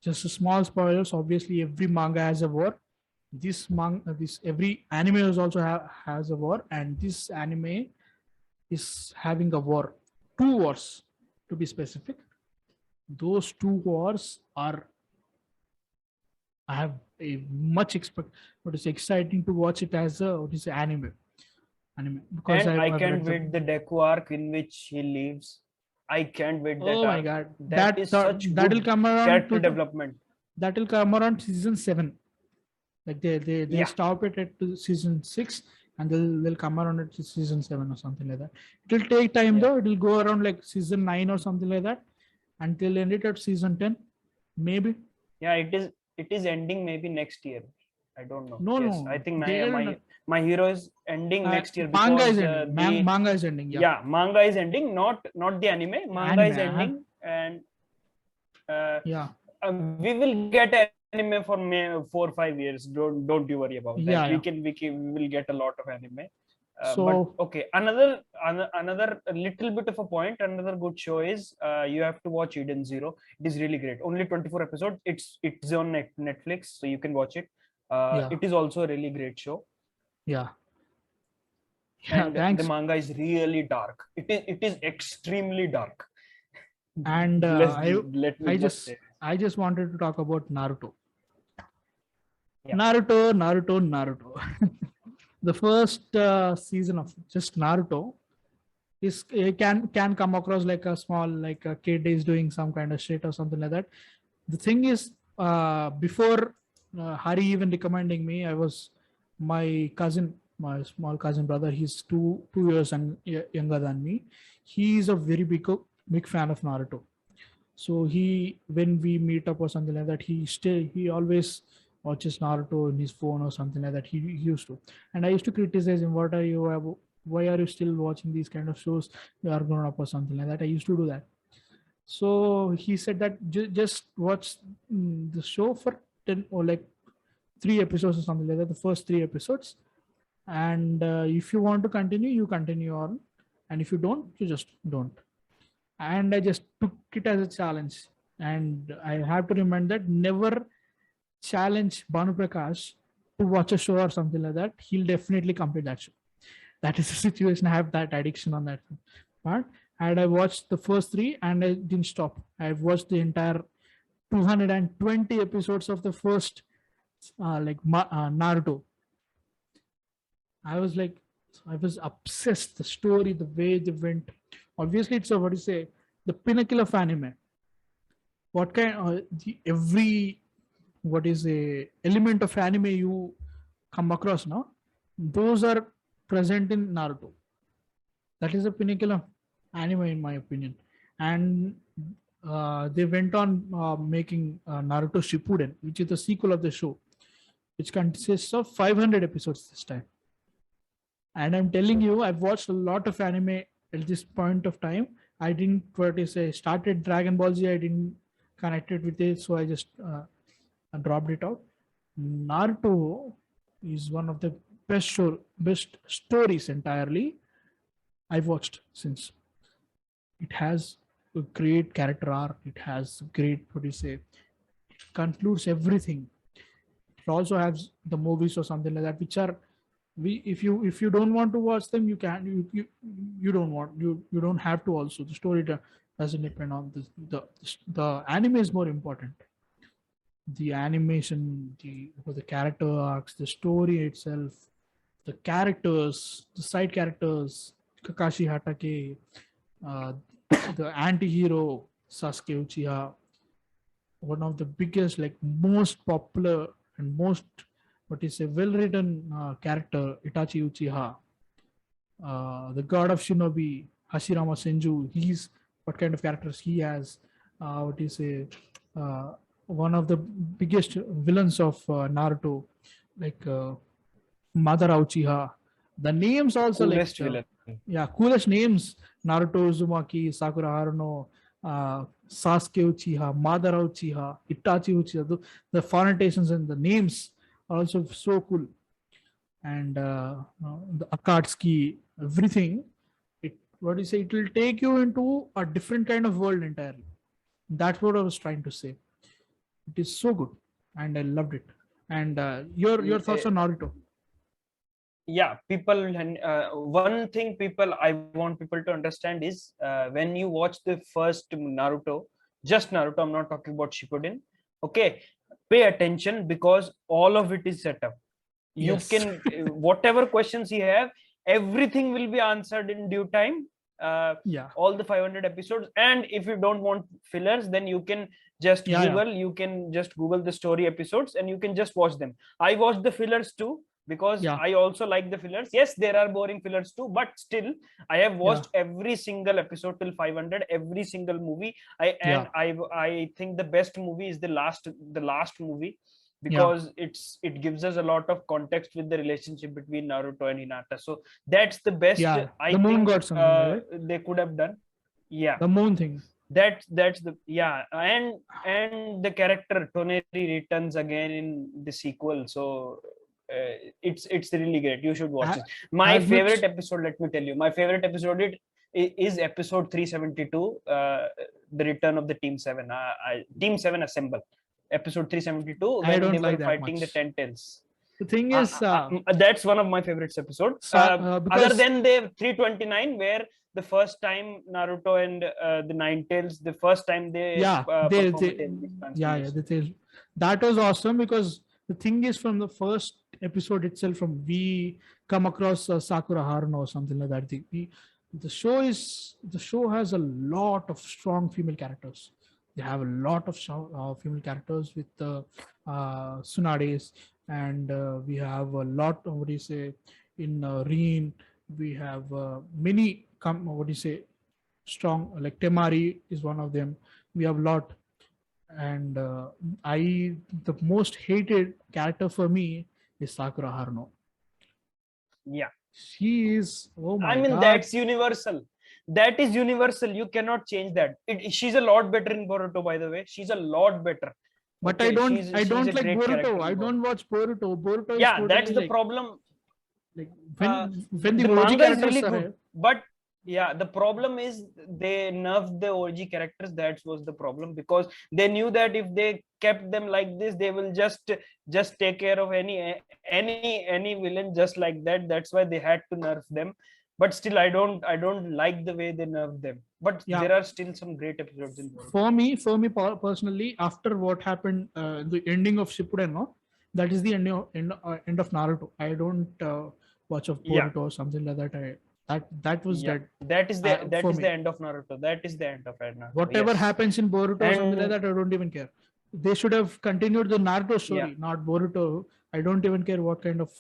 Just a small spoilers. Obviously, every manga has a war. This every anime is also has a war, and this anime is having a war, 2 wars to be specific. Those 2 wars are I have a much expect what is exciting to watch it as a what is anime because And I I've can't read the wait the Deku arc in which he leaves. I can't wait that oh my arc. God That is such that will good come around character to development. that will come around season 7. Like they Yeah, stop it at season 6, and they'll come around at season 7 or something like that. It will take time yeah, though. It will go around like season 9 or something like that, until end it at season 10, maybe. yeah. It is ending maybe next year. I don't know. No, Yes, I no, think my they'll. my hero is ending next year Manga is because ending. the Manga is ending. Yeah, yeah, manga is ending, not the anime. Manga anime. is ending, and uh, Yeah, we will get anime for 4 or 5 years. Don't you worry about that. yeah, yeah. We will get a lot of anime. But So okay, another little bit of a point. Another good show is you have to watch Eden Zero. It is really great. Only 24 episodes. It's on Netflix, so you can watch it. yeah, It is also a really great show, yeah, yeah. and the Thanks. manga is really dark. It is extremely dark. And Let me I just just say, I just wanted to talk about Naruto. yeah, Naruto. The first season of just Naruto is can come across like a small, like a kid is doing some kind of shit or something like that. The thing is, before Hari even recommending me, I was my cousin, my small cousin brother. He's 2 years and younger than me. He's a very big fan of Naruto. So when we meet up or something like that, he always watches Naruto in his phone or something like that. He used to, and I used to criticize him. Why are you still watching these kind of shows? You are grown up or something like that. I used to do that. So he said that just watch the show for 10 or like 3 episodes or something like that. The first 3 episodes, and if you want to continue, you continue on, and if you don't, you just don't. And I just took it as a challenge. And I have to remind that never challenge Banu Prakash to watch a show or something like that. He'll definitely complete that show. That is the situation. I have that addiction on that part. And I watched the first three and I didn't stop. I've watched the entire 220 episodes of the first Naruto. I was like, I was obsessed. The story, the way they went. Obviously, it's a what do you say, the pinnacle of anime. What kind every what is a element of anime you come across now, those are present in Naruto. That is a pinnacle of anime in my opinion. And they went on making Naruto Shippuden, which is the sequel of the show, which consists of 500 episodes this time. And I'm telling you, I've watched a lot of anime at this point of time. I didn't what is say started Dragon Ball Z. I didn't connect it with it, so I just dropped it out. Naruto is one of the best stories entirely I've watched since. It has a great character arc. It has great what do you say. It concludes everything. It also has the movies or something like that, which are if you don't want to watch them, you can you don't want you don't have to. Also, the story doesn't depend on this. The anime is more important. The animation, the character arcs, the story itself, the characters, the side characters, Kakashi Hatake, uh, the anti-hero Sasuke Uchiha, one of the biggest, like most popular and most what is a well-written character, Itachi Uchiha, the god of shinobi, Hashirama Senju. He's what kind of characters he has. What is a one of the biggest villains of Naruto, like Madara Uchiha. The names also like coolest villain. yeah, coolest names: Naruto Uzumaki, Sakura Haruno, Sasuke Uchiha, Madara Uchiha, Itachi Uchiha. The connotations and the names are also so cool. And the Akatsuki, everything. It what do you say? It will take you into a different kind of world entirely. That's what I was trying to say. It is so good, and I loved it. And your thoughts on Naruto? Yeah, people, one thing people I want people to understand is when you watch the first Naruto, just Naruto, I'm not talking about Shippuden. Okay, pay attention because all of it is set up. You Yes. can whatever questions you have, everything will be answered in due time. Yeah. All the 500 episodes, and if you don't want fillers, then you can Just Yeah, yeah. Google, you can just Google the story episodes and you can just watch them. I watched the fillers too, because Yeah, I also like the fillers. Yes, there are boring fillers too, but still I have yeah, watched every single episode till 500, every single movie. I yeah, and I think the best movie is the last movie, yeah, because it gives us a lot of context with the relationship between Naruto and Hinata. So that's the best yeah. I The moon think got something like that. they could have done. Yeah, The moon thing. that's the, yeah. And the character Toneri returns again in the sequel, so it's really great. You should watch A- it. My As favorite much. episode, let me tell you, my favorite episode is episode 372, the return of the Team 7. Team 7 assemble, episode 372, I when they don't were like that fighting the much. 10 tails. The thing is, That's one of my favorites episode. Other because than the 329, where the first time Naruto and the Nine Tails, the first time they yeah, perform a they tail which yeah, yeah, transformation. that was awesome because the thing is from the first episode itself, from we come across Sakura Haruno or something like that. The show has a lot of strong female characters. They have a lot of female characters with Tsunade's, and we have a lot of, what do you say, in Reen. We have many what do you say, strong, like Temari is one of them. We have a lot. And I the most hated character for me is Sakura Haruno. Yeah, She is, oh I my mean god. that's universal. That is universal. You cannot change that. She's a lot better in Boruto, by the way. She's a lot better. But Okay, I she's a don't like great Boruto. character I in Boruto. don't watch Boruto. Boruto is Yeah, that's totally the like problem. like uh, when the the OG manga is characters really are good, here. but yeah, the problem is they nerfed the OG characters. That was the problem, because they knew that if they kept them like this, they will just take care of any villain just like that. That's why they had to nerf them. But still, I don't like the way they nerfed them, but Yeah, there are still some great episodes in Boruto. for me personally, after what happened, the ending of Shippuden, no, that is the end of Naruto. I don't watch of Yeah, Boruto or something like that. That was yeah, dead that is the that for is the me. end of Naruto. That is the end of Naruto. Whatever Yes. happens in Boruto or something like And that, I don't even care. They should have continued the Naruto yeah, story, not Boruto. I don't even care what kind of,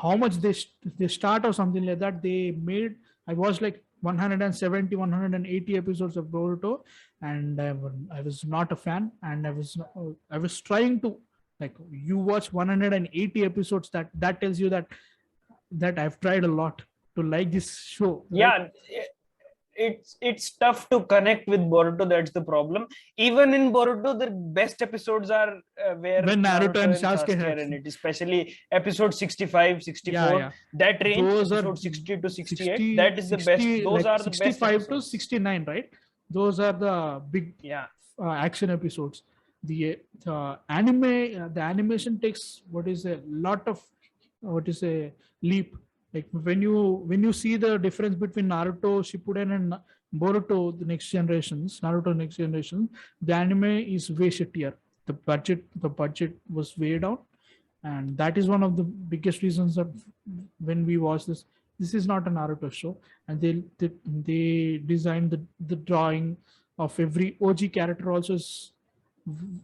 how much they start or something like that. They made, I watched like 170, 180 episodes of Boruto, and I was not a fan, and I was trying to, like, you watch 180 episodes, that tells you that I've tried a lot to like this show, right? yeah, it's tough to connect with Boruto. That's the problem. Even in Boruto, the best episodes are where When Naruto and Naruto and Sasuke Sasuke have, are in it, especially episode 65, yeah, 64. yeah, That range, those are episode 60 to 68, 60, that is the best. 60, Those like are the best 65 to episodes. 69, right? Those are the big Yeah, action episodes. The animation takes, what is a lot of, what is a leap. Like when you see the difference between Naruto Shippuden and Boruto, Naruto next generation, the anime is way shittier. The budget was way down, and that is one of the biggest reasons that when we watch this is not a Naruto show. And they designed the drawing of every OG character also is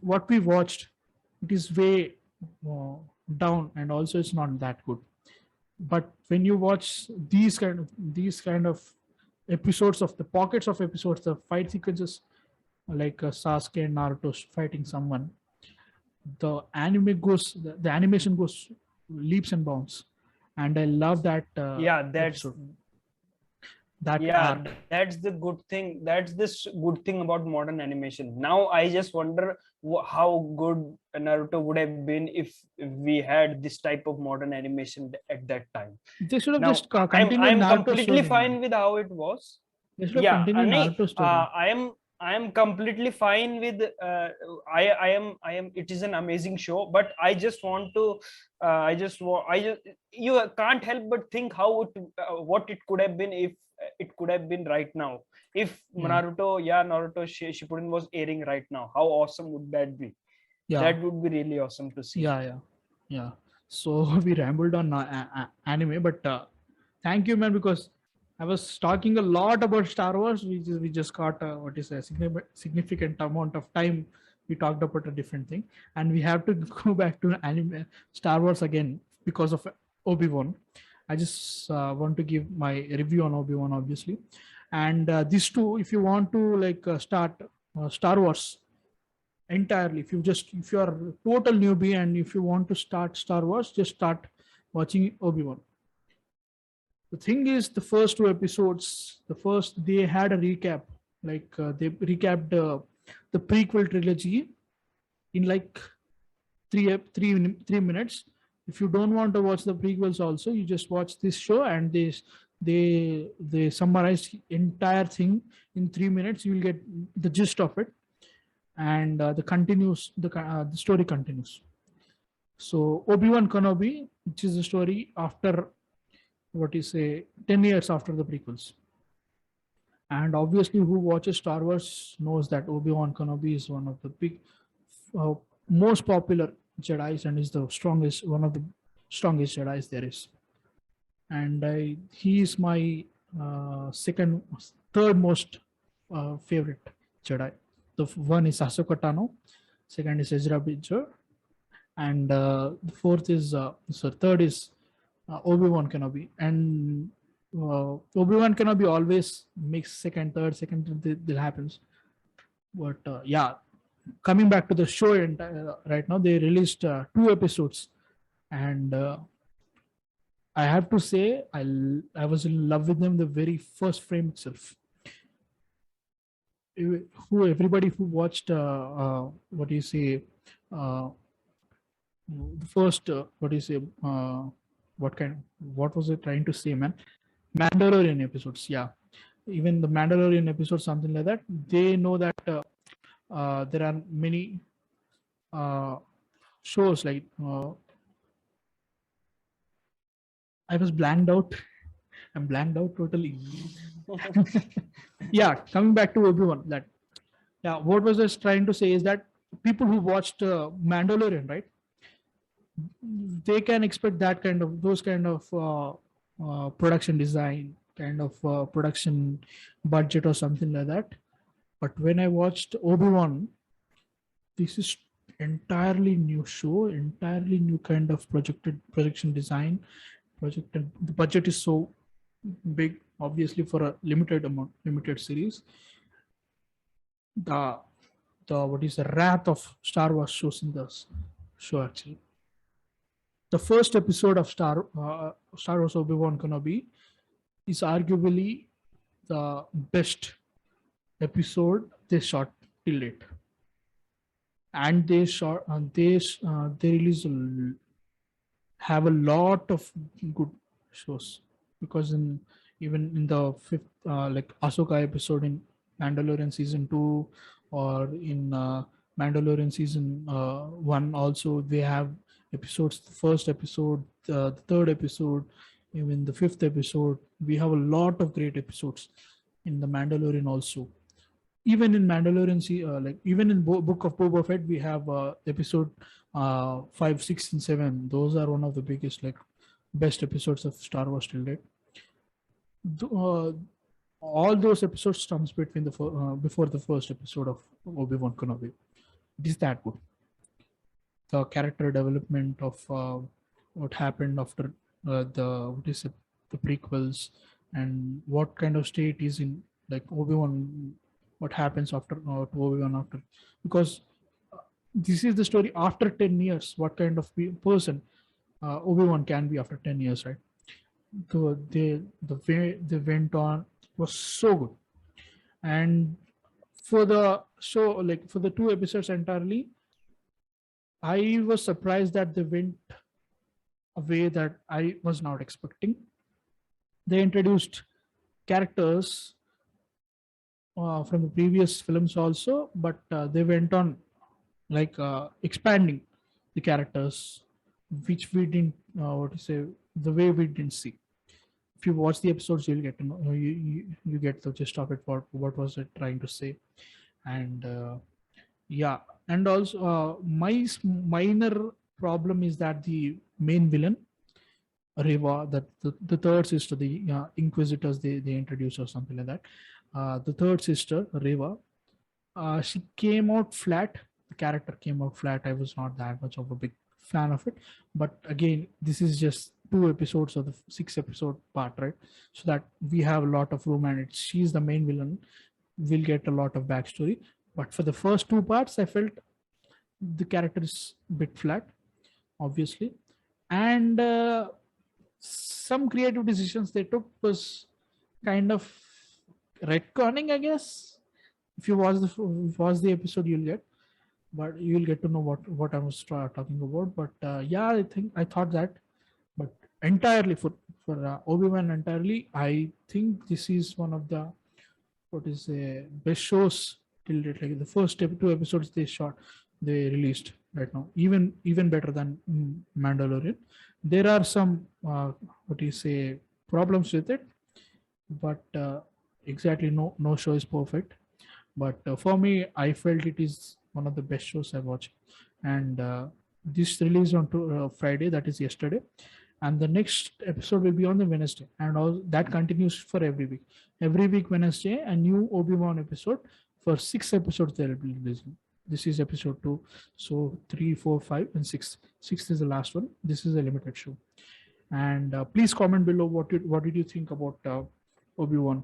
what we watched. It is way uh, down, and also it's not that good. But when you watch these kind of episodes, of the pockets of episodes, the fight sequences, like Sasuke and Naruto fighting someone, the animation goes leaps and bounds, and I love that yeah, episode, that yeah, arc. that's the good thing. That's this good thing about modern animation. Now I just wonder how good Naruto would have been if we had this type of modern animation at that time. They should have Now just i'm continued i'm Naruto completely story, man. fine with how it was. They should have Yeah, continued nahi, Naruto story. I am completely fine with I am it is an amazing show, but I just want to I just you can't help but think how what it could have been if it could have been right now, if Yeah, Naruto Shippuden was airing right now. How awesome would that be? yeah, That would be really awesome to see. yeah, yeah, yeah. So we rambled on anime, but thank you, man, because I was talking a lot about Star Wars. We just got what is a significant amount of time we talked about a different thing, and we have to go back to anime Star Wars again because of Obi-Wan. I just want to give my review on Obi-Wan, obviously, and these two, if you want to like start Star Wars entirely, if you are a total newbie and if you want to start Star Wars, just start watching Obi-Wan. The thing is, the first two episodes, they had a recap, like they recapped the prequel trilogy in like 3 minutes. If you don't want to watch the prequels also, you just watch this show, and they summarize entire thing in 3 minutes. You will get the gist of it, and the story continues. So Obi-Wan Kenobi, which is the story after, what you say, 10 years after the prequels. And obviously, who watches Star Wars knows that Obi-Wan Kenobi is one of the uh, most popular Jedi's, and is one of the strongest Jedi's there is. And he is my third most favorite Jedi. The one is Ahsoka Tano, second is Ezra Bridger, and the third is Obi-Wan Kenobi. And Obi-Wan Kenobi always makes second, third, that happens. But yeah, coming back to the show, and right now they released 2 episodes, and I have to say I was in love with them the very first frame itself. Everybody who watched what do you say the first what do you say what was it trying to say, man? Mandalorian episodes, yeah. Even the Mandalorian episodes, something like that. They know that there are many shows like I was blanked out. I'm blanked out totally. Yeah, coming back to Obi-Wan, that yeah, what was I trying to say is that people who watched Mandalorian, right? They can expect those kind of production design, kind of production budget or something like that. But when I watched Obi-Wan, this is entirely new show, entirely new kind of projection design. The budget is so big, obviously, for a limited series. The what is the wrath of Star Wars shows in the show, actually. The first episode of Star Wars Obi-Wan Kenobi is arguably the best episode they shot till date, and they release have a lot of good shows, because even in the fifth like Ahsoka episode in Mandalorian season 2, or in Mandalorian season 1 also, they have episodes. The first episode, the third episode, even the fifth episode. We have a lot of great episodes in the Mandalorian also. Even in Mandalorian, even in Book of Boba Fett, we have episode 5, 6, and 7. Those are one of the biggest, like, best episodes of Star Wars till date. All those episodes comes between before the first episode of Obi-Wan Kenobi. It is that good. The character development of what happened after the prequels, and what kind of state is in, like, Obi-Wan, what happens after to Obi-Wan after, because this is the story after 10 years, what kind of person Obi-Wan can be after 10 years, right? The way they went on was so good. And for the show, like for the 2 episodes entirely, I was surprised that they went a way that I was not expecting. They introduced characters from the previous films also, but they went on like expanding the characters, which we didn't the way we didn't see. If you watch the episodes, you'll get to know, you get the gist of it, what was it trying to say. And yeah, and also my minor problem is that the main villain, Reva, that the third sister, the Inquisitors, they introduced, or something like that. The third sister, Reva, she came out flat. the character came out flat. I was not that much of a big fan of it. But again, this is just 2 episodes of the 6 episode part, right? So that we have a lot of room, and she's the main villain. We'll get a lot of backstory. But for the first 2 parts, I felt the character is a bit flat, obviously, and some creative decisions they took was kind of retconning, I guess. If you watch the episode, you'll get, but you'll get to know what I was talking about. But yeah, I thought that, but entirely for Obi-Wan entirely, I think this is one of the what is the best shows till date. Like the first 2 episodes they released right now, even better than Mandalorian. There are some what you say problems with it, but exactly no show is perfect. But for me, I felt it is one of the best shows I watched. And this released on Friday, that is yesterday, and the next episode will be on the Wednesday, and all that continues for every week. Every week Wednesday, a new Obi-Wan episode for 6 episodes they will be releasing. This is episode 2, so 3, 4, 5, and 6. 6 is the last one. This is a limited show, and please comment below what did you think about Obi-Wan.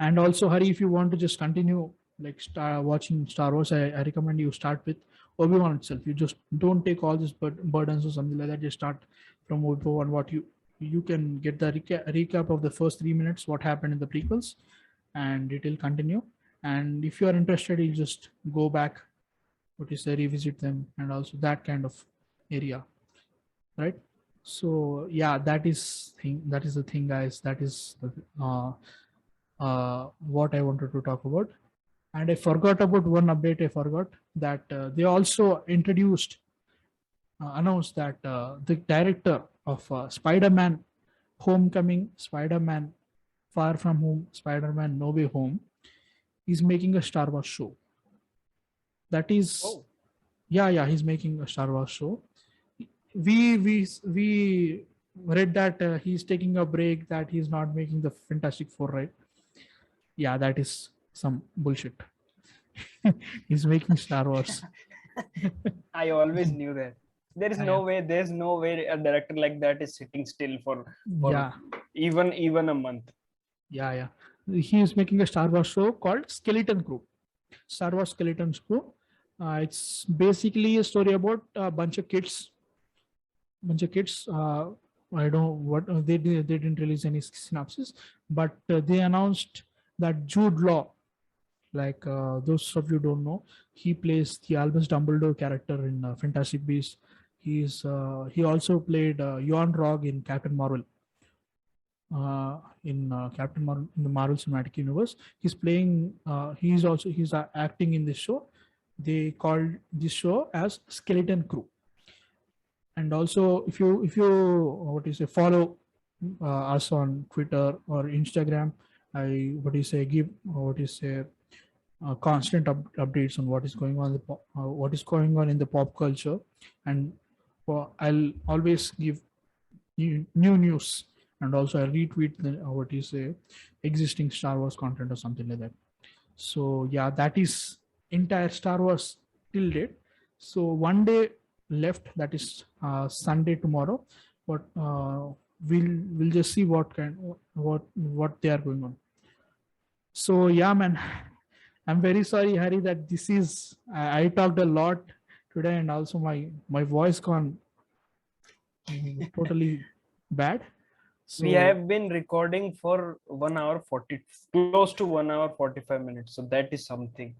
And also, Hari, if you want to just continue like watching Star Wars, I recommend you start with Obi-Wan itself. You just don't take all these burdens or something like that. Just start from Obi-Wan. What you can get the recap of the first 3 minutes, what happened in the prequels, and it will continue. And if you are interested, you just go back, what you say, revisit them, and also that kind of area, right? So yeah, that is the thing, guys. That is what I wanted to talk about. And I forgot about one update. I forgot that they also announced that the director of Spider-Man Homecoming, Spider-Man Far From Home, Spider-Man No Way Home is making a Star Wars show. That is, yeah, he's making a Star Wars show. We read that he's taking a break, that he's not making the Fantastic Four, right? Yeah, that is some bullshit. He's making Star Wars. I always knew that. There's no way a director like that is sitting still for Yeah, even a month. yeah. He is making a Star Wars show called Skeleton Crew. Star Wars Skeleton Crew. It's basically a story about a bunch of kids. I don't know what they didn't release any synopsis, but they announced that Jude Law, like those of you don't know, he plays the Albus Dumbledore character in Fantastic Beasts. He also played Yon Rogg in Captain Marvel. Captain Marvel in the Marvel Cinematic Universe, he's playing. He's acting in this show. They called this show as Skeleton Crew. And also, if you follow us on Twitter or Instagram, give constant updates on what is going on in the pop culture, and I'll always give new news, and also I retweet the existing Star Wars content or something like that. So yeah, that is entire Star Wars till date. So one day left, that is Sunday tomorrow, but we'll just see what they are going on. So yeah, man, I'm very sorry, Harry, that this is I talked a lot today, and also my voice gone totally bad. So we have been recording for 1 hour 40, close to 1 hour 45 minutes. So that is something.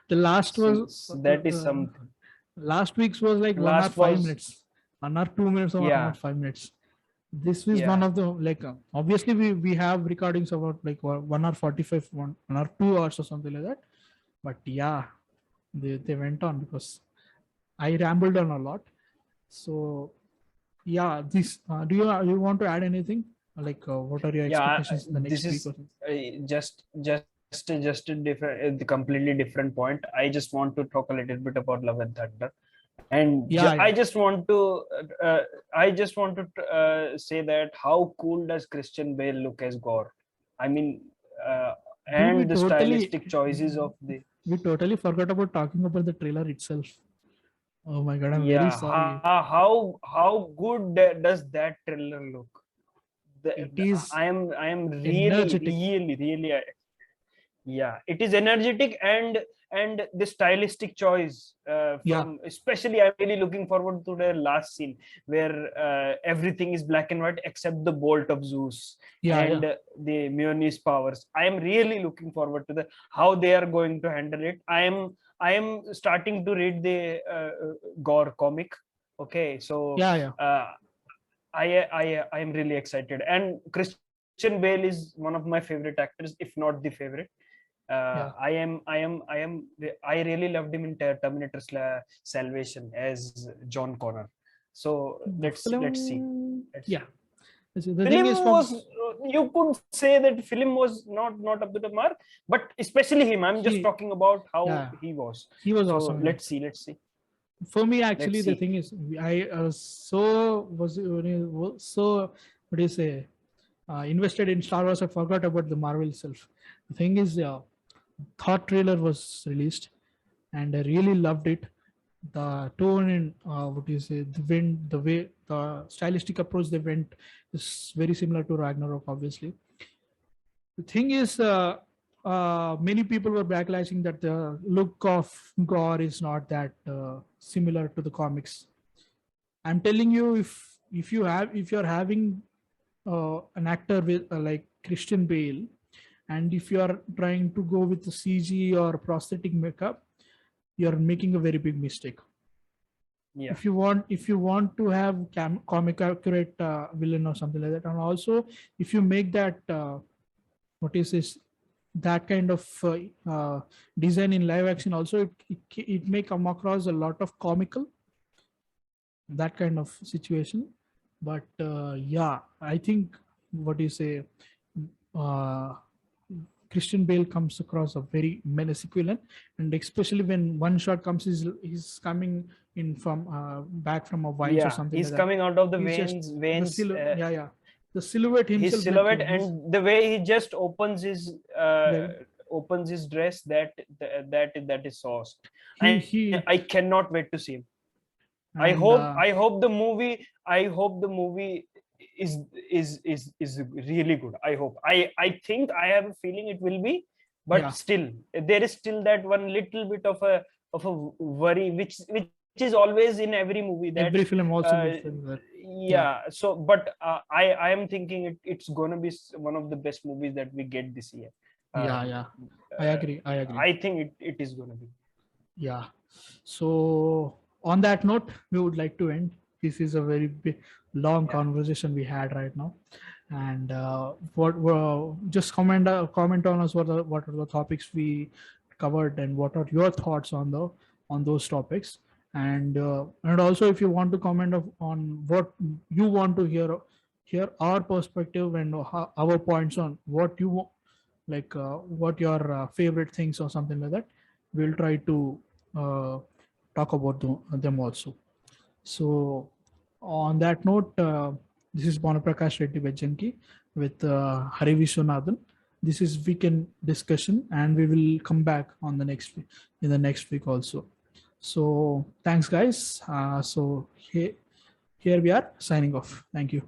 The last was that is something. Last week's was like 1 hour 5 minutes, 1 hour 2 minutes, or 1 hour 5 minutes. This is one of the obviously we have recordings about like 1 hour 45, 1 hour 2 hours or something like that. But yeah, they went on because I rambled on a lot. So yeah, this do you want to add anything, like what are your expectations in the next week? Just a different, completely different point. I just want to talk a little bit about Love and Thunder, and I just want to say that how cool does Christian Bale look as Gore? I mean, and the stylistic choices of the we totally forgot about talking about the trailer itself. Oh my god, I'm very Yeah, sorry. how good does that trailer look? It is I am really energetic. really really yeah, it is energetic, and the stylistic choice Yeah, from, especially I'm really looking forward to the last scene where everything is black and white except the bolt of Zeus yeah, yeah, and the Mjolnir's powers. I am really looking forward to the how they are going to handle it. I am starting to read the Gore comic. Okay, so yeah, yeah, uh, I am really excited, and Christian Bale is one of my favorite actors, if not the favorite. yeah. I really loved him in Terminator Salvation as John Connor. So The let's see. film, Let's yeah. see. The thing Film is, from was, you could say that film was not up to the mark, but especially him. I'm just he, talking about how yeah, he was. he was So awesome in it. let's see, For me, let's actually, the see. thing is, I so so what do you say? Invested in Star Wars, I forgot about the Marvel itself. The thing is, Thor trailer was released, and I really loved it. The tone and what do you say, the wind, the way, the stylistic approach they went is very similar to Ragnarok, obviously. The thing is, many people were backlashing that the look of Gore is not that similar to the comics. I'm telling you, if you're having an actor with like Christian Bale, and if you are trying to go with the CG or prosthetic makeup, you're making a very big mistake. Yeah, If you want to have comic accurate villain or something like that, and also if you make that what is this, that kind of design in live action also, it may come across a lot of comical, that kind of situation. But yeah, I think what you say, uh, Christian Bale comes across a very menacing villain, and especially when one shot comes, he's coming in from back from a vines or yeah. something He's like that. coming out of the He's just veins. yeah, yeah, the silhouette His himself, like silhouette he's and the way he just the opens his dress, that is sauce. he I he I cannot wait to see him. I and hope I hope the movie I hope the movie is really good. I think I have a feeling it will be, but yeah, still there is still that one little bit of a worry which is always in every movie, that every film also uh, will film that. Yeah, yeah. So but I am thinking it's gonna be one of the best movies that we get this year. yeah, um, yeah, uh, I agree. I think it is gonna be. Yeah. So on that note, we would like to end. This is a very long Yeah, conversation we had right now, and what just comment on us what are the topics we covered, and what are your thoughts on the on those topics, and also if you want to comment on what you want to hear our perspective, and our points on what you like what your favorite things or something like that, we'll try to uh, talk about them also. So on that note, this is Prakash Reddy Vajanki with Hari Vishwanathan. This is weekend discussion, and we will come back on the next week, in the next week also. So thanks guys. So here we are signing off. Thank you.